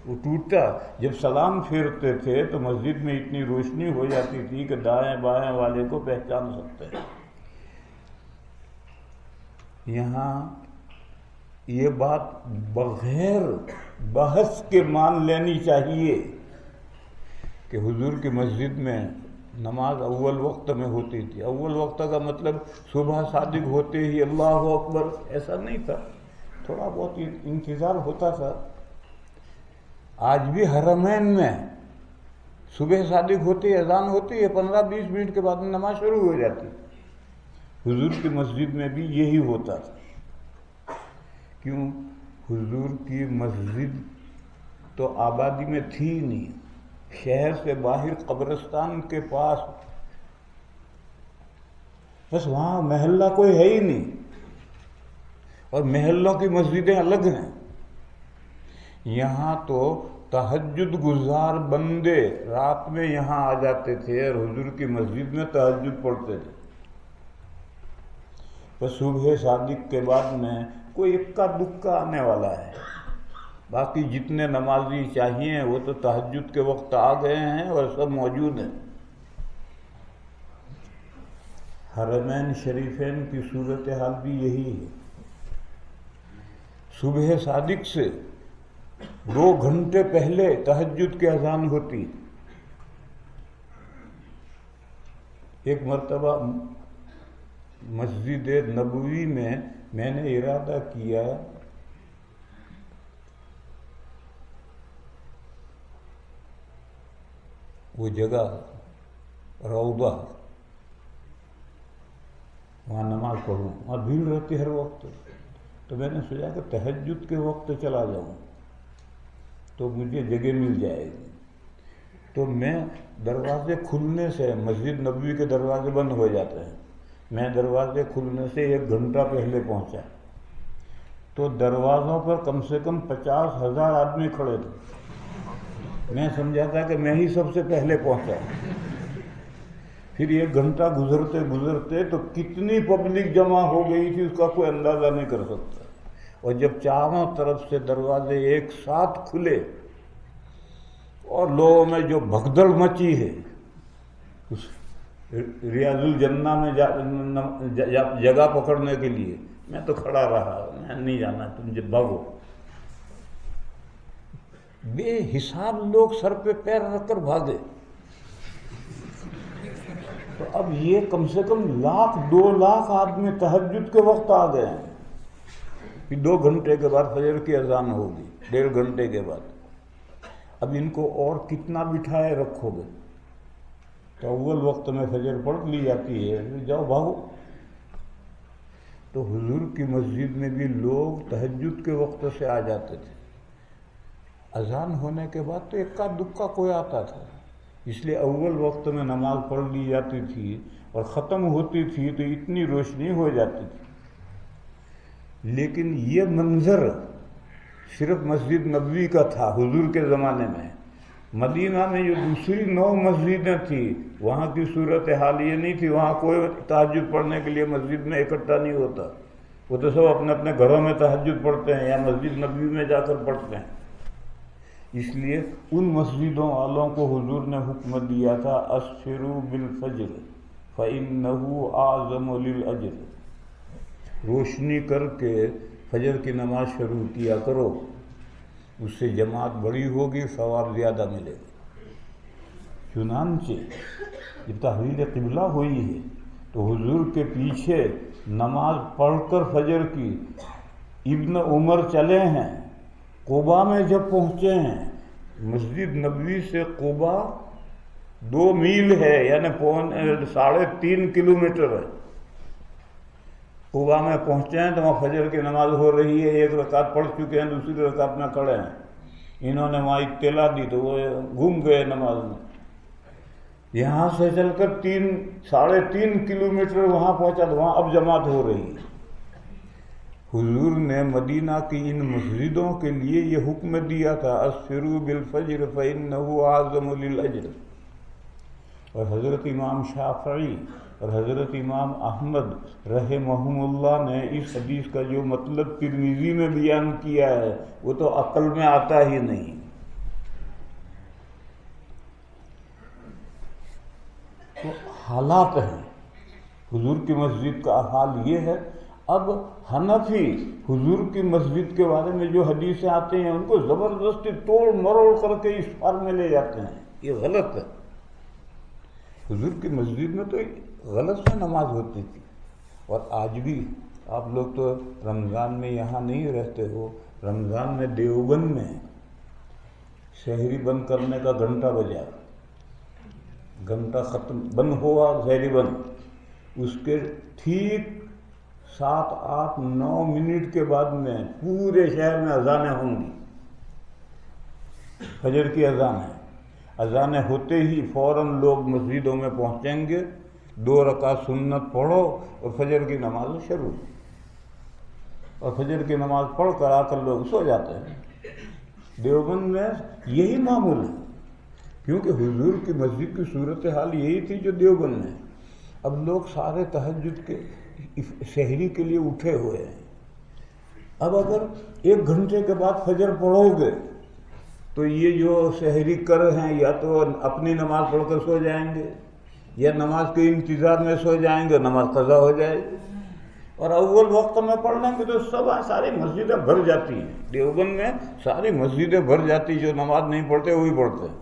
وہ ٹوٹا۔ جب سلام پھیرتے تھے تو مسجد میں اتنی روشنی ہو جاتی تھی کہ دائیں بائیں والے کو پہچان سکتے ہیں۔ یہاں یہ بات بغیر بحث کے مان لینی چاہیے کہ حضور کی مسجد میں نماز اول وقت میں ہوتی تھی۔ اول وقت کا مطلب صبح صادق ہوتے ہی اللہ اکبر، ایسا نہیں تھا، تھوڑا بہت انتظار ہوتا تھا۔ آج بھی حرمین میں صبح صادق ہوتی ہے، اذان ہوتی ہے، 15-20 منٹ کے بعد نماز شروع ہو جاتی۔ حضور کی مسجد میں بھی یہی ہوتا تھا۔ کیوں؟ حضور کی مسجد تو آبادی میں تھی نہیں، شہر سے باہر قبرستان کے پاس، بس وہاں محلہ کوئی ہے ہی نہیں، اور محلوں کی مسجدیں الگ ہیں۔ یہاں تو تہجد گزار بندے رات میں یہاں آ جاتے تھے اور حضور کی مسجد میں تہجد پڑھتے تھے۔ بس صبح صادق کے بعد میں کوئی اکا دکا آنے والا ہے، باقی جتنے نمازی چاہیے وہ تو تہجد کے وقت آ گئے ہیں اور سب موجود ہیں۔ حرمین شریفین کی صورتحال بھی یہی ہے۔ صبح صادق سے 2 گھنٹے پہلے تہجد کی اذان ہوتی۔ ایک مرتبہ مسجد نبوی میں نے ارادہ کیا وہ جگہ روضہ، وہاں نماز پڑھوں، وہاں بھیڑ رہتی ہر وقت، تو میں نے سوچا کہ تہجد کے وقت چلا جاؤں تو مجھے جگہ مل جائے گی۔ تو میں دروازے کھلنے سے، مسجد نبوی کے دروازے بند ہو جاتے ہیں، میں دروازے کھلنے سے 1 گھنٹہ پہلے پہنچا، تو دروازوں پر کم سے کم 50,000 آدمی کھڑے تھے۔ میں سمجھا تھا کہ میں ہی سب سے پہلے پہنچا۔ پھر 1 گھنٹہ گزرتے گزرتے تو کتنی پبلک جمع ہو گئی تھی اس کا کوئی اندازہ نہیں کر سکتا۔ اور جب چاروں طرف سے دروازے ایک ساتھ کھلے اور لوگوں میں جو بھگدڑ مچی ہے، اس ریاض الجنہ میں جگہ پکڑنے کے لیے میں تو کھڑا رہا، میں نہیں جانا، تم مجھے بھاگو۔ بے حساب لوگ سر پہ پیر رکھ کر بھاگے۔ تو اب یہ کم سے کم 1,00,000 2 لاکھ آدمی تہجد کے وقت آ گئے ہیں۔ پھر 2 گھنٹے کے بعد فجر کی اذان ہوگی، 1.5 گھنٹے کے بعد۔ اب ان کو اور کتنا بٹھائے رکھو گے؟ تو اول وقت میں فجر پڑھ لی جاتی ہے، جاؤ بھاگو۔ تو حضور کی مسجد میں بھی لوگ تہجد کے وقت سے آ جاتے تھے. اذان ہونے کے بعد تو اکا دکا کوئی آتا تھا، اس لیے اول وقت میں نماز پڑھ لی جاتی تھی اور ختم ہوتی تھی تو اتنی روشنی ہو جاتی تھی. لیکن یہ منظر صرف مسجد نبوی کا تھا حضور کے زمانے میں. مدینہ میں جو دوسری 9 مسجدیں تھیں وہاں کی صورتحال یہ نہیں تھی. وہاں کوئی تہجد پڑھنے کے لیے مسجد میں اکٹھا نہیں ہوتا، وہ تو سب اپنے اپنے گھروں میں تہجد پڑھتے ہیں یا مسجد نبوی میں جا کر پڑھتے ہیں. اس لیے ان مسجدوں والوں کو حضور نے حکم دیا تھا اسفروا بالفجر فإنہ اعظم للأجر، روشنی کر کے فجر کی نماز شروع کیا کرو، اس سے جماعت بڑی ہوگی، ثواب زیادہ ملے گا. چنانچہ جب تحویل قبلہ ہوئی ہے تو حضور کے پیچھے نماز پڑھ کر فجر کی ابن عمر چلے ہیں. قباء میں جب پہنچے ہیں، مسجد نبوی سے قباء 2 میل ہے، یعنی 3.5 کلومیٹر ہے. قباء میں پہنچے ہیں تو وہاں فجر کی نماز ہو رہی ہے، 1 رکعت پڑھ چکے ہیں، دوسری رکعت میں کھڑے ہیں. انہوں نے وہاں اطلاع دی تو وہ گھوم گئے نماز میں. یہاں سے چل کر 3.5 کلومیٹر وہاں پہنچا تو وہاں اب جماعت ہو رہی ہے. حضور نے مدینہ کی ان مسجدوں کے لیے یہ حکم دیا تھا اسفروا بالفجر فإنہ اعظم للأجر. اور حضرت امام شافعی اور حضرت امام احمد رحمہم اللہ نے اس حدیث کا جو مطلب ترمذی میں بیان کیا ہے وہ تو عقل میں آتا ہی نہیں. تو حالات ہیں، حضور کی مسجد کا حال یہ ہے. اب حنفی حضور کی مسجد کے بارے میں جو حدیثیں آتے ہیں ان کو زبردستی توڑ مروڑ کر کے اس فار میں لے جاتے ہیں. یہ غلط ہے. حضور کی مسجد میں تو غلط سے نماز ہوتی تھی. اور آج بھی آپ لوگ تو رمضان میں یہاں نہیں رہتے ہو، رمضان میں دیوبند میں سحری بند کرنے کا گھنٹہ بجا، گھنٹہ ختم بند ہوا سحری بند، اس کے ٹھیک 7, 8, 9 منٹ کے بعد میں پورے شہر میں اذانیں ہوں گی. فجر کی اذان ہے. اذانیں ہوتے ہی فوراً لوگ مسجدوں میں پہنچیں گے، 2 رکعت سنت پڑھو اور فجر کی نماز شروع. اور فجر کی نماز پڑھ کر آ کر لوگ سو جاتے ہیں. دیوبند میں یہی معمول ہے، کیونکہ حضور کی مسجد کی صورتحال یہی تھی جو دیوبند میں. اب لوگ سارے تہجد کے سحری کے لیے اٹھے ہوئے ہیں. اب اگر 1 گھنٹے کے بعد فجر پڑھو گے تو یہ جو سحری کر ہیں یا تو اپنی نماز پڑھ کر سو جائیں گے یا نماز کے انتظار میں سو جائیں گے، نماز قضا ہو جائے گی. اور اول وقت میں پڑھ لیں گے تو ساری مسجدیں بھر جاتی ہیں. دیوبند میں ساری مسجدیں بھر جاتی، جو نماز نہیں پڑھتے وہی پڑھتے ہیں،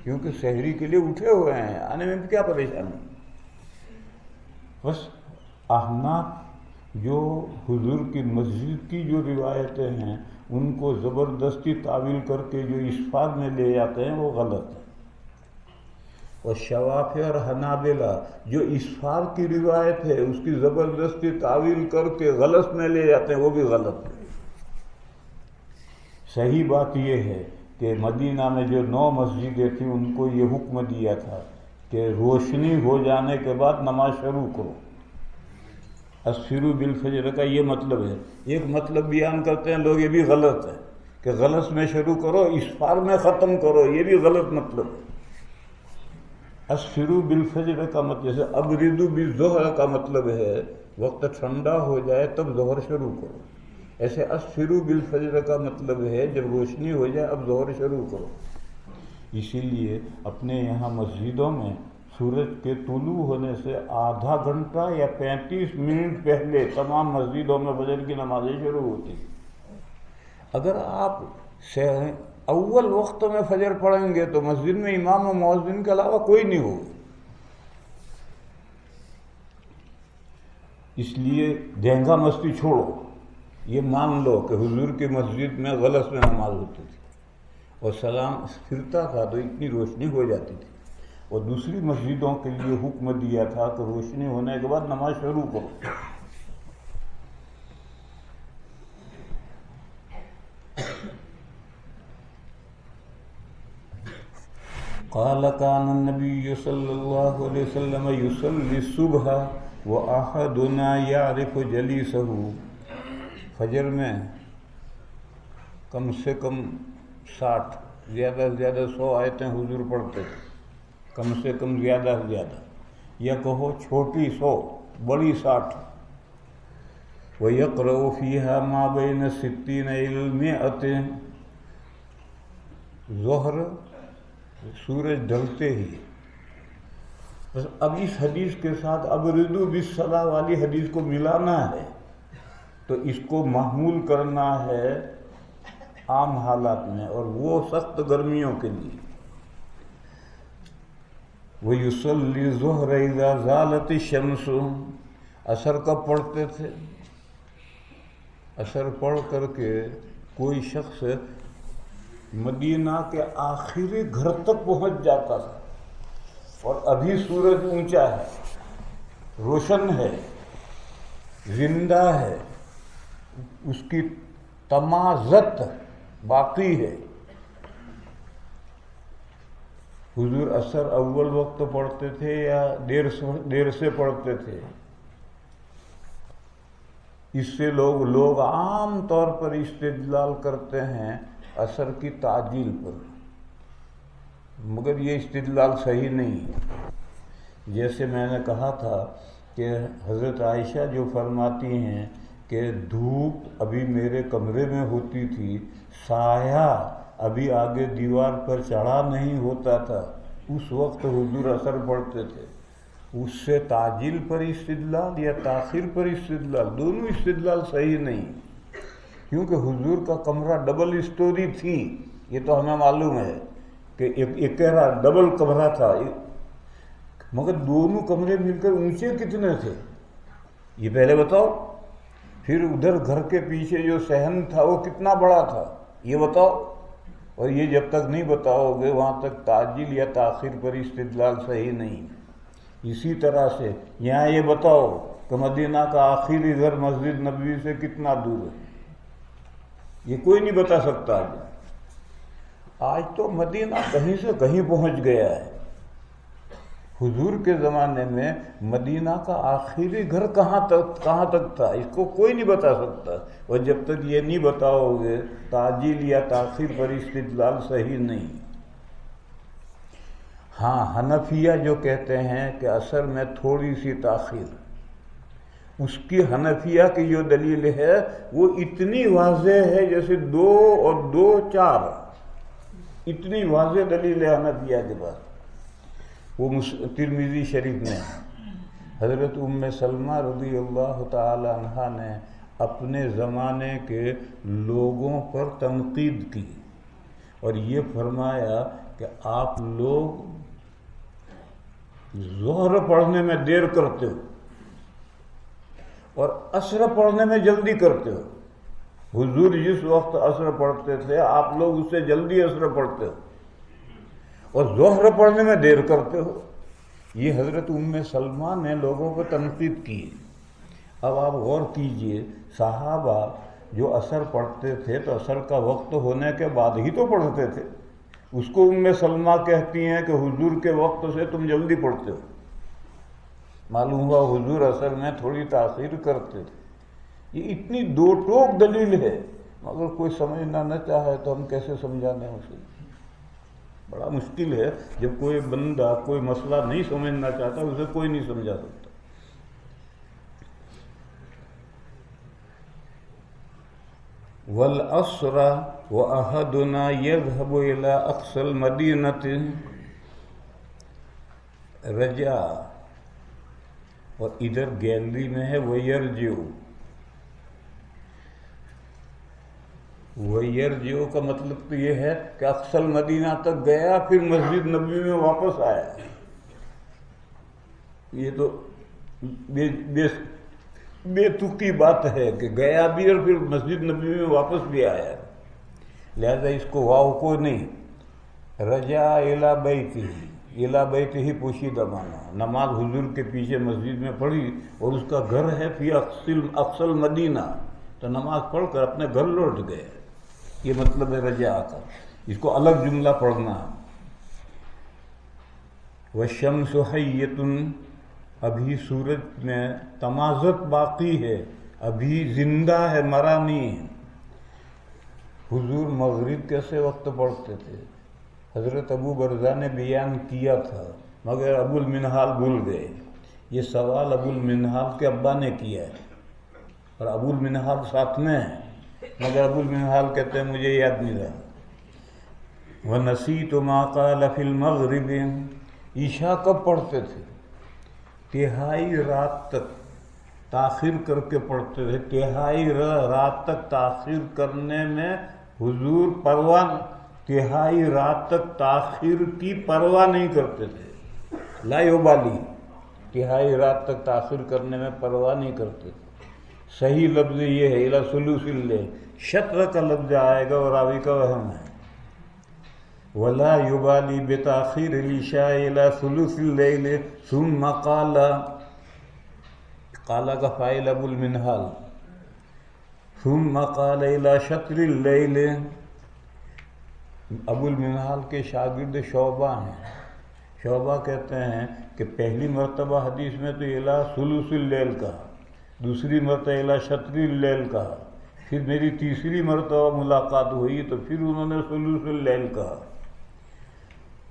کیونکہ سحری کے لیے اٹھے ہوئے ہیں. آنے میں کیا پریشانی. بس احناف جو حضور کی مسجد کی جو روایتیں ہیں ان کو زبردستی تعویل کر کے جو اسفار میں لے جاتے ہیں وہ غلط ہے. اور شوافی اور حنابلہ جو اسفار کی روایت ہے اس کی زبردستی تعویل کر کے غلط میں لے جاتے ہیں وہ بھی غلط ہے. صحیح بات یہ ہے کہ مدینہ میں جو 9 مسجدیں تھیں ان کو یہ حکم دیا تھا کہ روشنی ہو جانے کے بعد نماز شروع کرو. اسفروا بالفجر کا یہ مطلب ہے. ایک مطلب بیان کرتے ہیں لوگ، یہ بھی غلط ہے کہ غلط میں شروع کرو اسفار میں ختم کرو، یہ بھی غلط مطلب ہے. اسفروا بالفجر کا مطلب جیسے ابردوا بالظہر کا مطلب ہے وقت ٹھنڈا ہو جائے تب ظہر شروع کرو. ایسے اسفروا بالفجر کا مطلب ہے جب روشنی ہو جائے اب ظہر شروع کرو. اسی لیے اپنے یہاں مسجدوں میں سورج کے طلوع ہونے سے آدھا گھنٹہ یا 35 منٹ پہلے تمام مسجدوں میں فجر کی نمازیں شروع ہوتی. اگر آپ اول وقت میں فجر پڑھیں گے تو مسجد میں امام و مؤذن کے علاوہ کوئی نہیں ہوگا. اس لیے دہنگا مستی چھوڑو، یہ مان لو کہ حضور کی مسجد میں غلط میں نماز ہوتی تھی اور سلام پھرتا تھا تو اتنی روشنی ہو جاتی تھی. اور دوسری مسجدوں کے لیے حکم دیا تھا کہ روشنی ہونے کے بعد نماز شروع کرو. قال كان النبي صلى الله عليه وسلم يصلي الصبح وأحدنا يعرف جليسه. فجر میں کم سے کم 60 زیادہ سے زیادہ 100 آیتیں حضور پڑھتے تھے، کم سے کم زیادہ سے زیادہ، یا کہو چھوٹی 100 بڑی 60. وَيَقْرَأُ فِيهَا مَا بَيْنَ 60 إِلَى 100. ظہر سورج ڈھلتے ہی. بس اب اس حدیث کے ساتھ ابردو بالصلاۃ والی حدیث کو ملانا ہے، تو اس کو محمول کرنا ہے عام حالات میں، اور وہ سخت گرمیوں کے لیے. وَيُصَلِّي الظُّهْرَ إِذَا زَالَتِ الشَّمْسُ. عصر کب پڑھتے تھے؟ عصر پڑھ کر کے کوئی شخص مدینہ کے آخری گھر تک پہنچ جاتا تھا، اور ابھی سورج اونچا ہے، روشن ہے، زندہ ہے، اس کی تمازت باقی ہے. حضور عصر اول وقت پڑھتے تھے یا دیر سے پڑھتے تھے؟ اس سے لوگ عام طور پر استدلال کرتے ہیں عصر کی تعجیل پر، مگر یہ استدلال صحیح نہیں ہے. جیسے میں نے کہا تھا کہ حضرت عائشہ جو فرماتی ہیں کہ دھوپ ابھی میرے کمرے میں ہوتی تھی، سایہ ابھی آگے دیوار پر چڑھا نہیں ہوتا تھا، اس وقت حضور عصر پڑھتے تھے. اس سے تعجیل پر استدلال یا تاخیر پر استدلال، دونوں استدلال صحیح نہیں، کیونکہ حضور کا کمرہ ڈبل اسٹوری تھی. یہ تو ہمیں معلوم ہے کہ ایک ڈبل کمرہ تھا، مگر دونوں کمرے مل کر اونچے کتنے تھے یہ پہلے بتاؤ. پھر ادھر گھر کے پیچھے جو صحن تھا وہ کتنا بڑا تھا یہ بتاؤ. اور یہ جب تک نہیں بتاؤ گے وہاں تک تعجیل یا تاخیر پر استدلال صحیح نہیں. اسی طرح سے یہاں یہ بتاؤ کہ مدینہ کا آخری گھر مسجد نبوی سے کتنا دور ہے، یہ کوئی نہیں بتا سکتا. آج تو مدینہ کہیں سے کہیں پہنچ گیا ہے. حضور کے زمانے میں مدینہ کا آخری گھر کہاں تک تھا اس کو کوئی نہیں بتا سکتا. اور جب تک یہ نہیں بتاؤ گے تعجیل یا تاخیر پر استدلال صحیح نہیں. ہاں حنفیہ جو کہتے ہیں کہ عصر میں تھوڑی سی تاخیر، اس کی حنفیہ کی جو دلیل ہے وہ اتنی واضح ہے جیسے 2 اور 2 4، اتنی واضح دلیل ہے حنفیہ کے پاس. وہ ترمذی شریف میں حضرت سلمہ رضی اللہ تعالی عنہا نے اپنے زمانے کے لوگوں پر تنقید کی اور یہ فرمایا کہ آپ لوگ ظہر پڑھنے میں دیر کرتے ہو اور عصر پڑھنے میں جلدی کرتے ہو. حضور جس وقت عصر پڑھتے تھے آپ لوگ اس سے جلدی عصر پڑھتے ہو اور ظہر پڑھنے میں دیر کرتے ہو. یہ حضرت سلمہ نے لوگوں کو تنقید کی. اب آپ غور کیجئے، صحابہ جو عصر پڑھتے تھے تو عصر کا وقت ہونے کے بعد ہی تو پڑھتے تھے. اس کو سلمہ کہتی ہیں کہ حضور کے وقت سے تم جلدی پڑھتے ہو. معلوم ہوا حضور عصر میں تھوڑی تاخیر کرتے تھے. یہ اتنی دو ٹوک دلیل ہے، مگر کوئی سمجھنا نہ چاہے تو ہم کیسے سمجھانے اسے؟ بڑا مشکل ہے جب کوئی بندہ کوئی مسئلہ نہیں سمجھنا چاہتا اسے کوئی نہیں سمجھا سکتا. والعصر وأحدنا يذهب إلى أقصى المدينة رجع، اور ادھر گیلری میں ہے ویرجعو کا مطلب تو یہ ہے کہ اقصی المدینہ تک گیا پھر مسجد نبوی میں واپس آیا. یہ تو بے تکی بات ہے کہ گیا بھی اور پھر مسجد نبوی میں واپس بھی آیا. لہذا اس کو واو کو نہیں، رجع الی بیتہ، الی بیتہ ہی پوشیدہ مانا. نماز حضور کے پیچھے مسجد میں پڑھی اور اس کا گھر ہے فی اقصی المدینہ، تو نماز پڑھ کر اپنے گھر لوٹ گئے. یہ مطلب ہے رجع کا. اس کو الگ جملہ پڑھنا. والشمس حیۃ، ابھی سورج میں تمازت باقی ہے، ابھی زندہ ہے، مرا نہیں ہے۔ حضور مغرب کیسے وقت پڑھتے تھے؟ حضرت ابو برزہ نے بیان کیا تھا مگر ابو المنہال بھول گئے۔ یہ سوال ابو المنہال کے ابا نے کیا ہے اور ابو المنہال ساتھ میں ہے، مگر ابو المنہال کہتے ہیں مجھے یاد نہیں رہا۔ وَنَسِيتُ مَا قَالَ فِي الْمَغْرِبِ، عشاء کب پڑھتے تھے؟ تہائی رات تک تاخیر کر کے پڑھتے تھے۔ تہائی رات تک تاخیر کرنے میں حضور تہائی رات تک تاخیر کی پرواہ نہیں کرتے تھے، لا یبالی، تہائی رات تک تاخیر کرنے میں پرواہ نہیں کرتے تھے۔ صحیح لفظ یہ ہے الی ثلث اللیل، شطر کا لفظ آئے گا اور راوی کا وہم ہے۔ ولا یبالی بتاخیر العشاء الی ثلث اللیل ثم قال کا فاعل ابو المنہال، ثم قال الی شطر اللیل۔ ابو المنہال کے شاگرد شعبہ ہیں، شعبہ کہتے ہیں کہ پہلی مرتبہ حدیث میں تو الی ثلث اللیل کہا، دوسری مرتبہ الی شطر اللیل کہا، پھر میری تیسری مرتبہ ملاقات ہوئی تو پھر انہوں نے ثلث اللیل کہا۔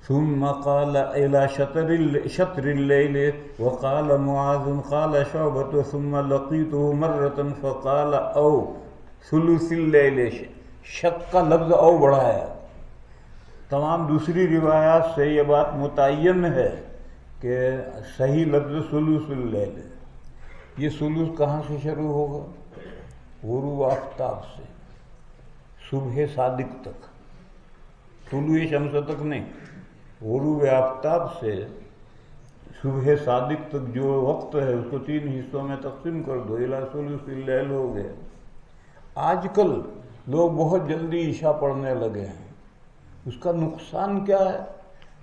ثم قال الى شطر اللیل وقال معاذ قال شعبة ثم لقيته مرة فقال او ثلث اللیل، شک کا لفظ او بڑھایا۔ تمام دوسری روایات سے یہ بات متعین ہے کہ صحیح لفظ ثلث اللیل ہے۔ یہ ثلث کہاں سے شروع ہوگا؟ غروب آفتاب سے صبح صادق تک، طلوع شمس تک نہیں، غروب آفتاب سے صبح صادق تک جو وقت ہے اس کو 3 حصوں میں تقسیم کر دو، الی ثلث اللیل ہو گیا۔ آج کل لوگ بہت جلدی عشاء پڑھنے لگے ہیں، اس کا نقصان کیا ہے؟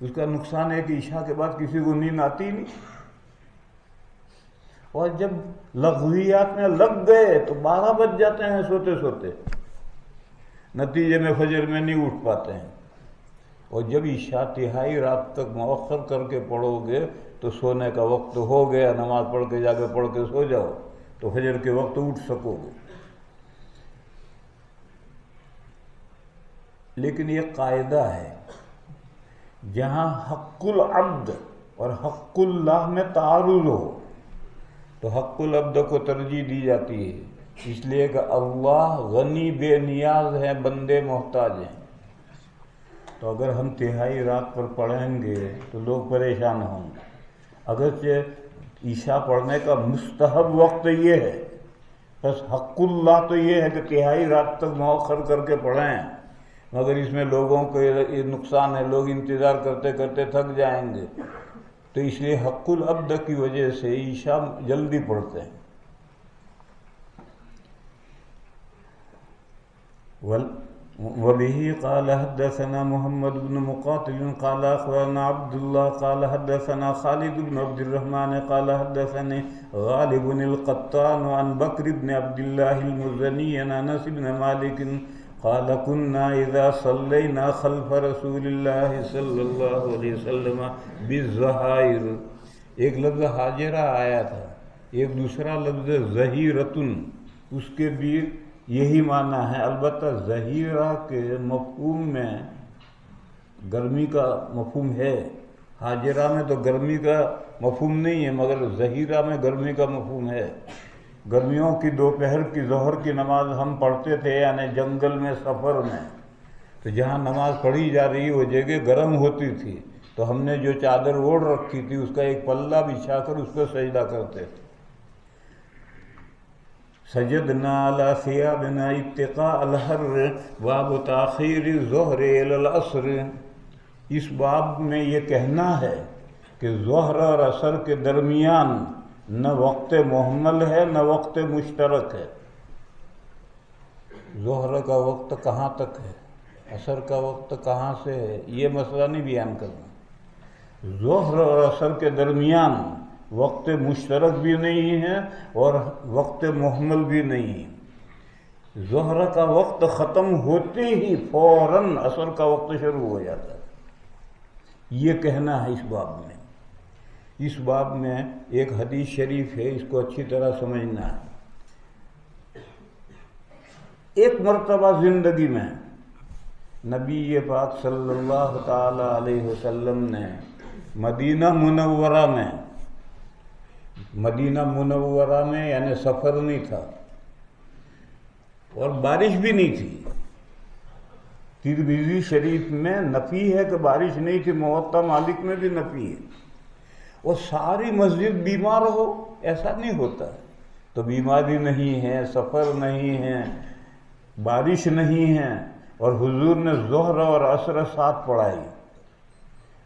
اس کا نقصان ہے کہ عشاء کے بعد کسی کو نیند آتی نہیں، اور جب لغویات میں لگ گئے تو 12 بج جاتے ہیں سوتے سوتے، نتیجے میں فجر میں نہیں اٹھ پاتے ہیں۔ اور جب عشاء تہائی رات تک مؤخر کر کے پڑھو گے تو سونے کا وقت ہو گیا، نماز پڑھ کے جا کے پڑھ کے سو جاؤ تو فجر کے وقت اٹھ سکو گے۔ لیکن یہ قاعدہ ہے، جہاں حق العبد اور حق اللہ میں تعارض ہو تو حق العبد کو ترجیح دی جاتی ہے، اس لیے کہ اللہ غنی بے نیاز ہے، بندے محتاج ہیں۔ تو اگر ہم تہائی رات پر پڑھیں گے تو لوگ پریشان ہوں گے۔ اگرچہ عشاء پڑھنے کا مستحب وقت یہ ہے، بس حق اللہ تو یہ ہے کہ تہائی رات تک مؤخر کر کے پڑھیں، مگر اس میں لوگوں کو یہ نقصان ہے، لوگ انتظار کرتے کرتے تھک جائیں گے، تو اس لیے حق العبد کی وجہ سے عشاء جلدی پڑھتے ہیں۔ وبه قال حدثنا محمد بن مقاتل قال اخبرنا عبد الله قال حدثنا خالد بن عبد الرحمن قال حدثني غالب القطان عن بكر بن عبد الله المزني عن انس بن مالك قال كنا اذا صلينا خلف رسول الله صلى الله عليه وسلم بالظهائر، ایک لفظ حاجرہ آیا تھا، ایک دوسرا لفظ ظہیرتن، اس کے بھی یہی معنی ہے۔ البتہ ظہیرہ کے مفہوم میں گرمی کا مفہوم ہے، حاجرہ میں تو گرمی کا مفہوم نہیں ہے، مگر ظہیرہ میں گرمی کا مفہوم ہے۔ گرمیوں کی دوپہر کی ظہر کی نماز ہم پڑھتے تھے، یعنی جنگل میں سفر میں، تو جہاں نماز پڑھی جا رہی وہ جگہ گرم ہوتی تھی، تو ہم نے جو چادر اوڑھ رکھی تھی اس کا ایک پلہ بچھا کر اس کو سجدہ کرتے تھے۔ سجدنا علی ثیابنا اتقاء الحر باب تاخیر الظہر الی العصر، اس باب میں یہ کہنا ہے کہ ظہر اور عصر کے درمیان نہ وقت محمل ہے نہ وقت مشترک ہے۔ ظہر کا وقت کہاں تک ہے، عصر کا وقت کہاں سے ہے، یہ مسئلہ نہیں بیان کرنا۔ ظہر اور عصر کے درمیان وقت مشترک بھی نہیں ہے اور وقت محمل بھی نہیں ہے۔ ظہر کا وقت ختم ہوتے ہی فوراً عصر کا وقت شروع ہو جاتا ہے، یہ کہنا ہے اس باب میں۔ اس باب میں ایک حدیث شریف ہے، اس کو اچھی طرح سمجھنا ہے۔ ایک مرتبہ زندگی میں نبی پاک صلی اللہ تعالی علیہ وسلم نے مدینہ منورہ میں یعنی سفر نہیں تھا اور بارش بھی نہیں تھی۔ ترمذی شریف میں نفی ہے کہ بارش نہیں تھی، موطا مالک میں بھی نفی ہے۔ اور ساری مسجد بیمار ہو ایسا نہیں ہوتا، تو بیماری نہیں ہے، سفر نہیں ہے، بارش نہیں ہے، اور حضور نے ظہر اور عصر ساتھ پڑھائی،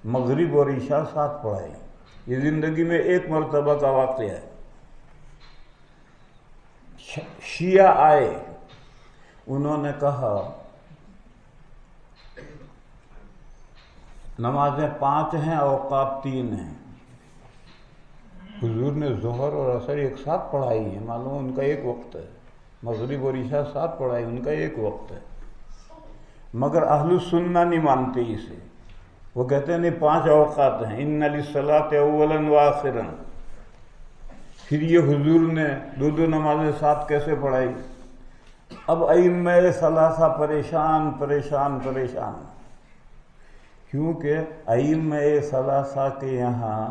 مغرب اور عشاء ساتھ پڑھائی۔ یہ زندگی میں ایک مرتبہ کا واقعہ ہے۔ شیعہ آئے، انہوں نے کہا نمازیں 5 ہیں، اوقات 3 ہیں۔ حضور نے ظہر اور عصر ایک ساتھ پڑھائی ہے، معلوم ان کا ایک وقت ہے، مغرب اور عشاء ساتھ پڑھائی، ان کا ایک وقت ہے، مگر اہل السنہ نہیں مانتے اسے۔ وہ کہتے ہیں نہیں 5 اوقات ہیں، ان للصلاۃ اولا وآخرا۔ پھر یہ حضور نے 2 نمازیں ساتھ کیسے پڑھائی؟ اب ائمہ ثلاثہ پریشان کیونکہ ائمہ ثلاثہ کے یہاں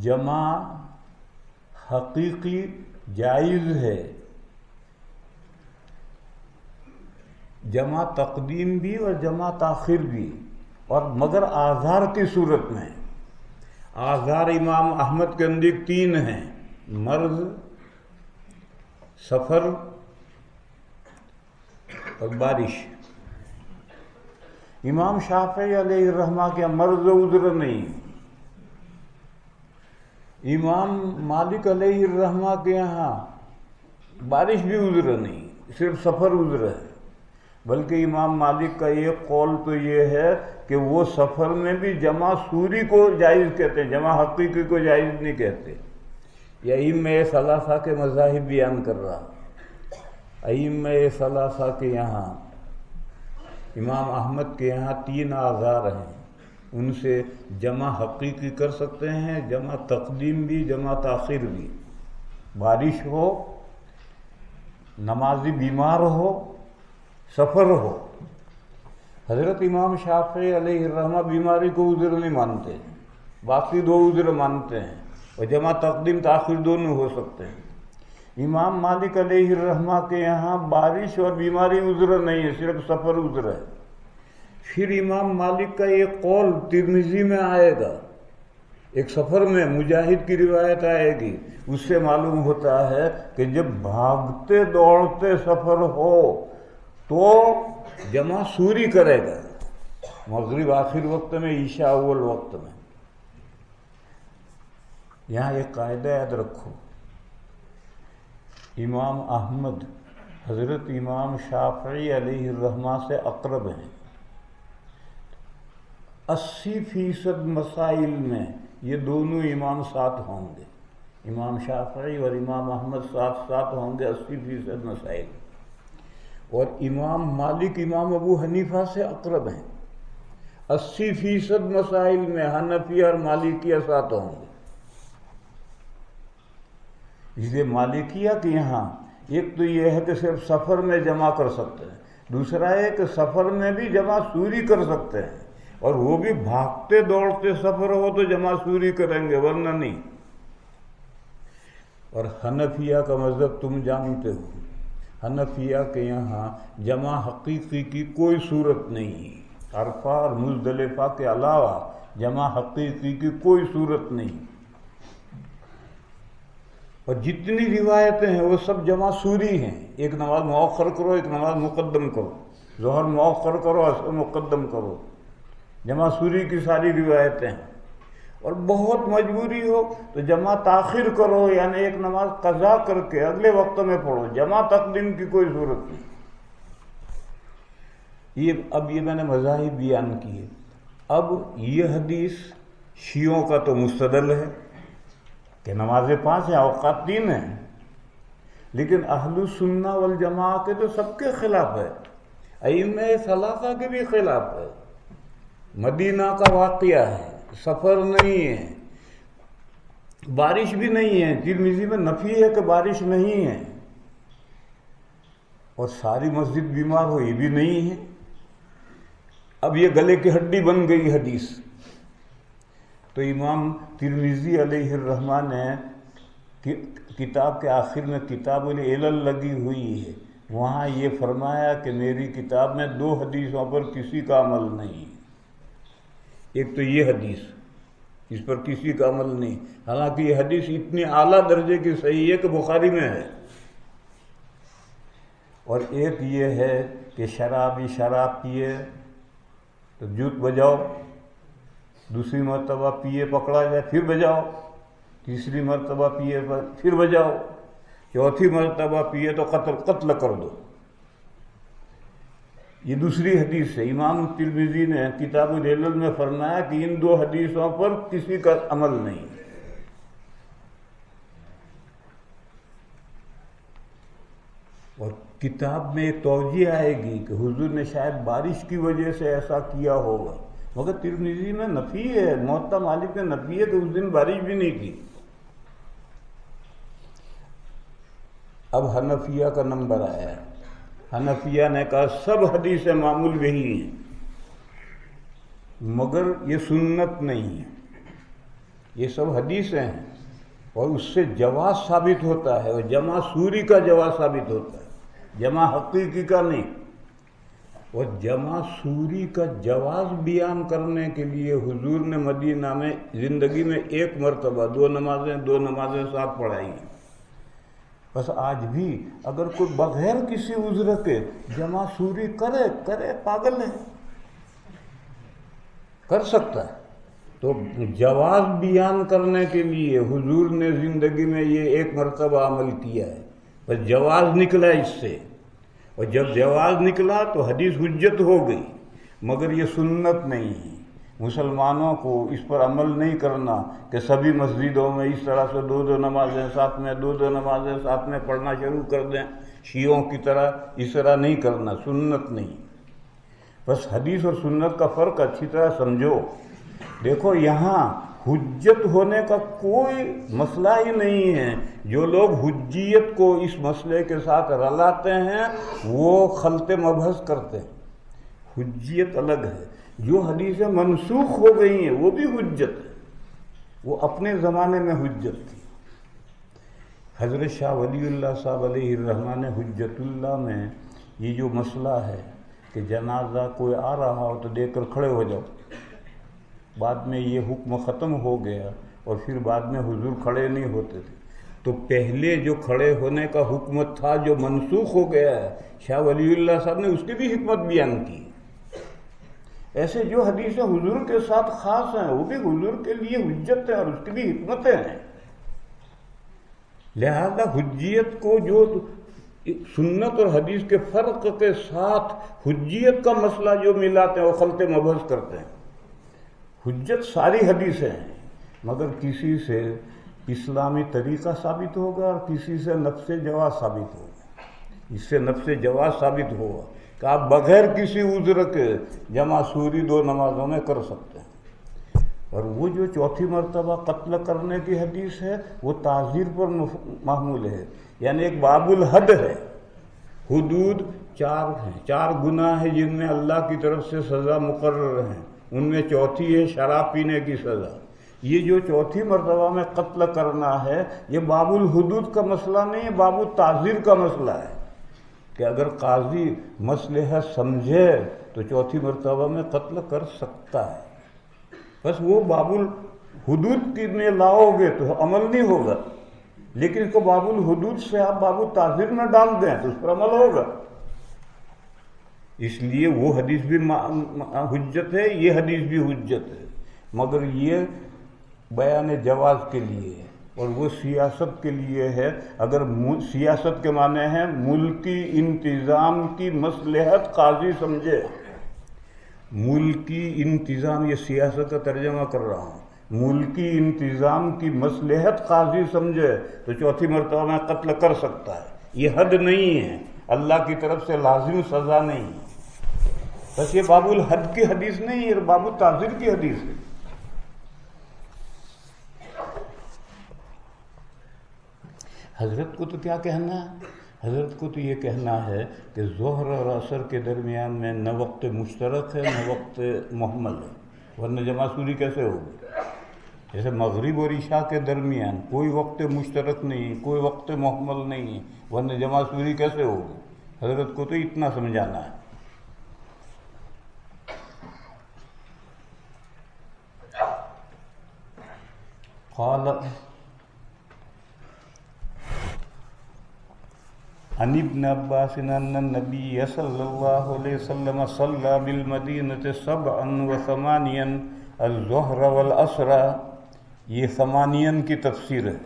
جمع حقیقی جائز ہے، جمع تقدیم بھی اور جمع تاخیر بھی، اور مگر آزار کی صورت میں۔ آزار امام احمد کے اندر 3 ہیں، مرض، سفر اور بارش۔ امام شافعی علیہ الرحمہ کے مرض و عذر نہیں، امام مالک علیہ الرحمہ کے یہاں بارش بھی عذر نہیں، صرف سفر عذر ہے۔ بلکہ امام مالک کا ایک قول تو یہ ہے کہ وہ سفر میں بھی جمع سوری کو جائز کہتے ہیں، جمع حقیقی کو جائز نہیں کہتے۔ یہ ائمہ ثلاثہ کے مذاہب بیان کر رہا۔ ائمہ ثلاثہ کے یہاں، امام احمد کے یہاں 3 آزار ہیں، ان سے جمع حقیقی کر سکتے ہیں، جمع تقدیم بھی، جمع تاخیر بھی۔ بارش ہو، نمازی بیمار ہو، سفر ہو۔ حضرت امام شافعی علیہ الرحمہ بیماری کو عذر نہیں مانتے، باقی 2 عذر مانتے ہیں، اور جمع تقدیم تاخیر دونوں ہو سکتے ہیں۔ امام مالک علیہ الرحمہ کے یہاں بارش اور بیماری عذر نہیں ہے، صرف سفر عذر ہے۔ پھر امام مالک کا ایک قول ترمذی میں آئے گا، ایک سفر میں مجاہد کی روایت آئے گی، اس سے معلوم ہوتا ہے کہ جب بھاگتے دوڑتے سفر ہو تو جمع سوری کرے گا، مغرب آخر وقت میں، عشاء اول وقت میں۔ یہاں ایک قاعدہ یاد رکھو، امام احمد حضرت امام شافعی علیہ الرحمہ سے اقرب ہیں۔ 80% مسائل میں یہ دونوں امام ساتھ ہوں گے، امام شافعی اور امام احمد ساتھ ہوں گے 80% مسائل۔ اور امام مالک امام ابو حنیفہ سے اقرب ہیں، 80% مسائل میں حنفیہ اور مالکیہ ساتھ ہوں گے۔ اس لیے مالکیہ کے یہاں ایک تو یہ ہے کہ صرف سفر میں جمع کر سکتے ہیں، دوسرا ہے کہ سفر میں بھی جمع سوری کر سکتے ہیں، اور وہ بھی بھاگتے دوڑتے سفر ہو تو جمع سوری کریں گے، ورنہ نہیں۔ اور حنفیہ کا مذہب تم جانتے ہو، حنفیہ کے یہاں جمع حقیقی کی کوئی صورت نہیں، عرفہ اور مزدلفہ کے علاوہ جمع حقیقی کی کوئی صورت نہیں، اور جتنی روایتیں ہیں وہ سب جمع سوری ہیں، ایک نماز مؤخر کرو، ایک نماز مقدم کرو، ظہر مؤخر کرو، عصر مقدم کرو، جمع سوری کی ساری روایتیں ہیں۔ اور بہت مجبوری ہو تو جمع تاخیر کرو، یعنی ایک نماز قضا کر کے اگلے وقت میں پڑھو، جمع تقدیم کی کوئی ضرورت نہیں۔ یہ میں نے مذاہب بیان کیے۔ اب یہ حدیث شیعوں کا تو مستدل ہے کہ نمازیں 5 ہیں، اوقات 3 ہیں، لیکن اہل السنہ والجماعہ کے تو سب کے خلاف ہے، ائمہ ثلاثہ کے بھی خلاف ہے۔ مدینہ کا واقعہ ہے، سفر نہیں ہے، بارش بھی نہیں ہے۔ ترمذی میں نفی ہے کہ بارش نہیں ہے، اور ساری مسجد بیمار ہو یہ بھی نہیں ہے۔ اب یہ گلے کی ہڈی بن گئی حدیث۔ تو امام ترمذی علیہ الرحمہ نے کتاب کے آخر میں کتاب العلل لگی ہوئی ہے، وہاں یہ فرمایا کہ میری کتاب میں 2 حدیثوں پر کسی کا عمل نہیں۔ ایک تو یہ حدیث، اس پر کسی کا عمل نہیں، حالانکہ یہ حدیث اتنی اعلیٰ درجے کی صحیح ہے کہ بخاری میں ہے۔ اور ایک یہ ہے کہ شرابی شراب پیے تو جوت بجاؤ، دوسری مرتبہ پیے پکڑا جائے پھر بجاؤ، تیسری مرتبہ پیے پھر بجاؤ، چوتھی مرتبہ پیے تو قتل کر دو۔ یہ دوسری حدیث ہے۔ امام ترمذی نے کتاب العلل میں فرمایا کہ ان 2 حدیثوں پر کسی کا عمل نہیں۔ اور کتاب میں ایک توجیہ آئے گی کہ حضور نے شاید بارش کی وجہ سے ایسا کیا ہوگا، مگر ترمذی میں نفی ہے، موطا مالک نے نفی ہے کہ اس دن بارش بھی نہیں تھی۔ اب حنفیہ کا نمبر آیا۔ حنفیہ نے کہا سب حدیث معمول وہی ہیں، مگر یہ سنت نہیں ہے، یہ سب حدیثیں ہیں، اور اس سے جواز ثابت ہوتا ہے، اور جمع سوری کا جواز ثابت ہوتا ہے، جمع حقیقی کا نہیں۔ اور جمع سوری کا جواز بیان کرنے کے لیے حضور نے مدینہ میں زندگی میں 1 مرتبہ 2 نمازیں ساتھ پڑھائی۔ بس آج بھی اگر کوئی بغیر کسی عذر کے جمع سوری کرے پاگل ہے، کر سکتا ہے۔ تو جواز بیان کرنے کے لیے حضور نے زندگی میں یہ 1 مرتبہ عمل کیا ہے، بس جواز نکلا اس سے، اور جب جواز نکلا تو حدیث حجت ہو گئی، مگر یہ سنت نہیں ہے۔ مسلمانوں کو اس پر عمل نہیں کرنا کہ سبھی مسجدوں میں اس طرح سے 2 نمازیں ساتھ میں 2 نمازیں ساتھ میں پڑھنا شروع کر دیں شیعوں کی طرح، اس طرح نہیں کرنا، سنت نہیں۔ بس حدیث اور سنت کا فرق اچھی طرح سمجھو۔ دیکھو یہاں حجت ہونے کا کوئی مسئلہ ہی نہیں ہے۔ جو لوگ حجیت کو اس مسئلے کے ساتھ رلاتے ہیں وہ خلط مبحث کرتے ہیں۔ حجیت الگ ہے۔ جو حدیثیں منسوخ ہو گئی ہیں وہ بھی حجت ہے، وہ اپنے زمانے میں حجت تھی۔ حضرت شاہ ولی اللہ صاحب علیہ الرحمہ نے حجت اللہ میں یہ جو مسئلہ ہے کہ جنازہ کوئی آ رہا ہو تو دیکھ کر کھڑے ہو جاؤ، بعد میں یہ حکم ختم ہو گیا، اور پھر بعد میں حضور کھڑے نہیں ہوتے تھے۔ تو پہلے جو کھڑے ہونے کا حکم تھا جو منسوخ ہو گیا ہے، شاہ ولی اللہ صاحب نے اس کی بھی حکمت بیان کی۔ ایسے جو حدیثیں حضور کے ساتھ خاص ہیں وہ بھی حضور کے لیے حجت ہیں اور اس کی بھی حکمتیں ہیں۔ لہذا حجیت کو جو سنت اور حدیث کے فرق کے ساتھ حجیت کا مسئلہ جو ملاتے ہیں وہ خلط مبحث کرتے ہیں۔ حجت ساری حدیثیں ہیں، مگر کسی سے اسلامی طریقہ ثابت ہوگا اور کسی سے نفس جواز ثابت ہوگا۔ اس سے نفس جواز ثابت ہوگا کہ آپ بغیر کسی عذر کے جمع سوری 2 نمازوں میں کر سکتے ہیں۔ اور وہ جو چوتھی مرتبہ قتل کرنے کی حدیث ہے وہ تعزیر پر محمول ہے، یعنی ایک باب الحد ہے۔ حدود 4 ہیں، 4 گناہ ہیں جن میں اللہ کی طرف سے سزا مقرر ہیں، ان میں چوتھی ہے شراب پینے کی سزا۔ یہ جو چوتھی مرتبہ میں قتل کرنا ہے یہ باب الحدود کا مسئلہ نہیں ہے، باب التعزیر کا مسئلہ ہے، کہ اگر قاضی مصلحت سمجھے تو چوتھی مرتبہ میں قتل کر سکتا ہے۔ بس وہ باب الحدود کی میں لاؤ گے تو عمل نہیں ہوگا، لیکن اس کو باب الحدود سے آپ باب التعزیر میں ڈال دیں تو اس پر عمل ہوگا۔ اس لیے وہ حدیث بھی حجت ہے، یہ حدیث بھی حجت ہے، مگر یہ بیان جواز کے لیے ہے اور وہ سیاست کے لیے ہے۔ اگر سیاست کے معنی ہے ملکی انتظام کی مصلحت قاضی سمجھے، ملکی انتظام، یہ سیاست کا ترجمہ کر رہا ہوں، ملکی انتظام کی مصلحت قاضی سمجھے تو چوتھی مرتبہ میں قتل کر سکتا ہے۔ یہ حد نہیں ہے، اللہ کی طرف سے لازم سزا نہیں ہے۔ بس یہ باب الحد کی حدیث نہیں ہے، باب التعزیر کی حدیث ہے۔ حضرت کو تو کیا کہنا ہے؟ حضرت کو تو یہ کہنا ہے کہ ظہر اور عصر کے درمیان میں نہ وقت مشترک ہے نہ وقت محمل ہے، ورنہ جمع سوری کیسے ہوگی؟ جیسے مغرب اور عشاء کے درمیان کوئی وقت مشترک نہیں، کوئی وقت محمل نہیں، ورنہ جمع سوری کیسے ہوگی؟ حضرت کو تو اتنا سمجھانا ہے۔ قال عن ابن عباس ان النبي صلی اللہ علیہ وسلم صلى بالمدینة 7 و8 الظہر والعصر۔ یہ 8 کی تفسیر ہے۔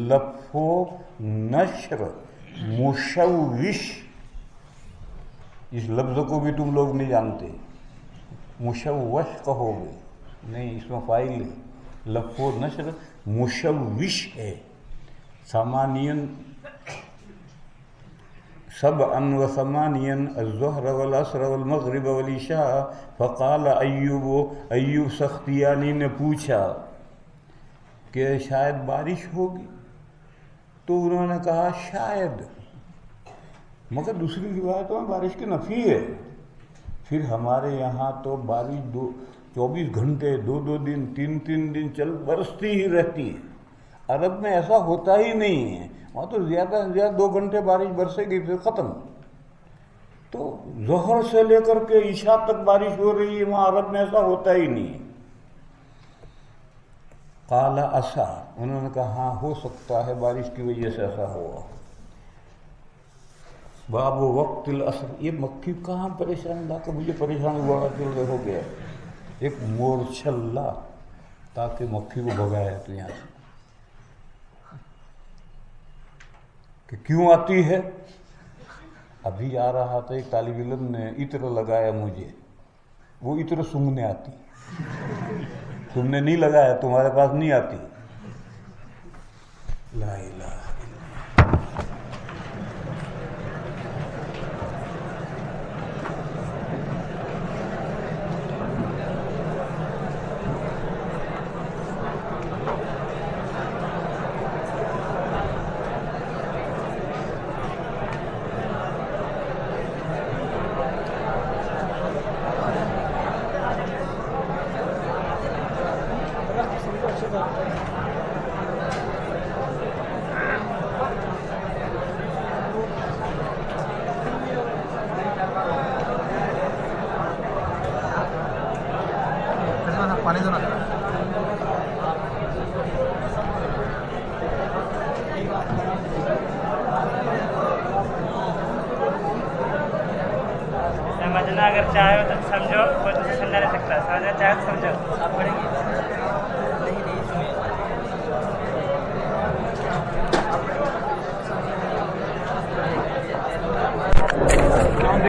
لف و نشر مشوش، اس لفظ کو بھی تم لوگ نہیں جانتے، مشوش کہو گے نہیں، اس میں فاعل ہے، لف و نشر مشوش ہے۔ 7 و8 الظہر والعصر والمغرب والعشاء۔ فقال ایوب سختیانی نے پوچھا کہ شاید بارش ہوگی، تو انہوں نے کہا شاید، مگر دوسری روایتوں میں بارش کی نفی ہے۔ پھر ہمارے یہاں تو بارش 24 گھنٹے 2 دن 3 دن برستی ہی رہتی ہے۔ عرب میں ایسا ہوتا ہی نہیں ہے، وہاں تو زیادہ سے زیادہ 2 گھنٹے بارش برسے گی پھر ختم۔ تو ظہر سے لے کر کے عشاء تک بارش ہو رہی ہے، وہاں عرب میں ایسا ہوتا ہی نہیں ہے۔ قال عسا، انہوں نے کہا ہاں ہو سکتا ہے بارش کی وجہ سے ایسا ہوا۔ باب وقت العصر، یہ مکھی کہاں پریشان لا کر مجھے پریشان ہوا کہ ہو گیا ایک مورچہ لا تاکہ مکھی کو بھگایا تو یہاں سے کہ کیوں آتی ہے؟ ابھی آ رہا تھا ایک طالب علم نے عطر لگایا مجھے، وہ عطر سونگھنے آتی، تم نے نہیں لگایا تمہارے پاس نہیں آتی۔ لا الہ پانی دو نا۔ سمجھنا اگر چاہے تو سمجھو، کوئی دوسرے سمجھا نہیں سکتا، سمجھنا چاہے تو سمجھو، آپ پڑھیں گے۔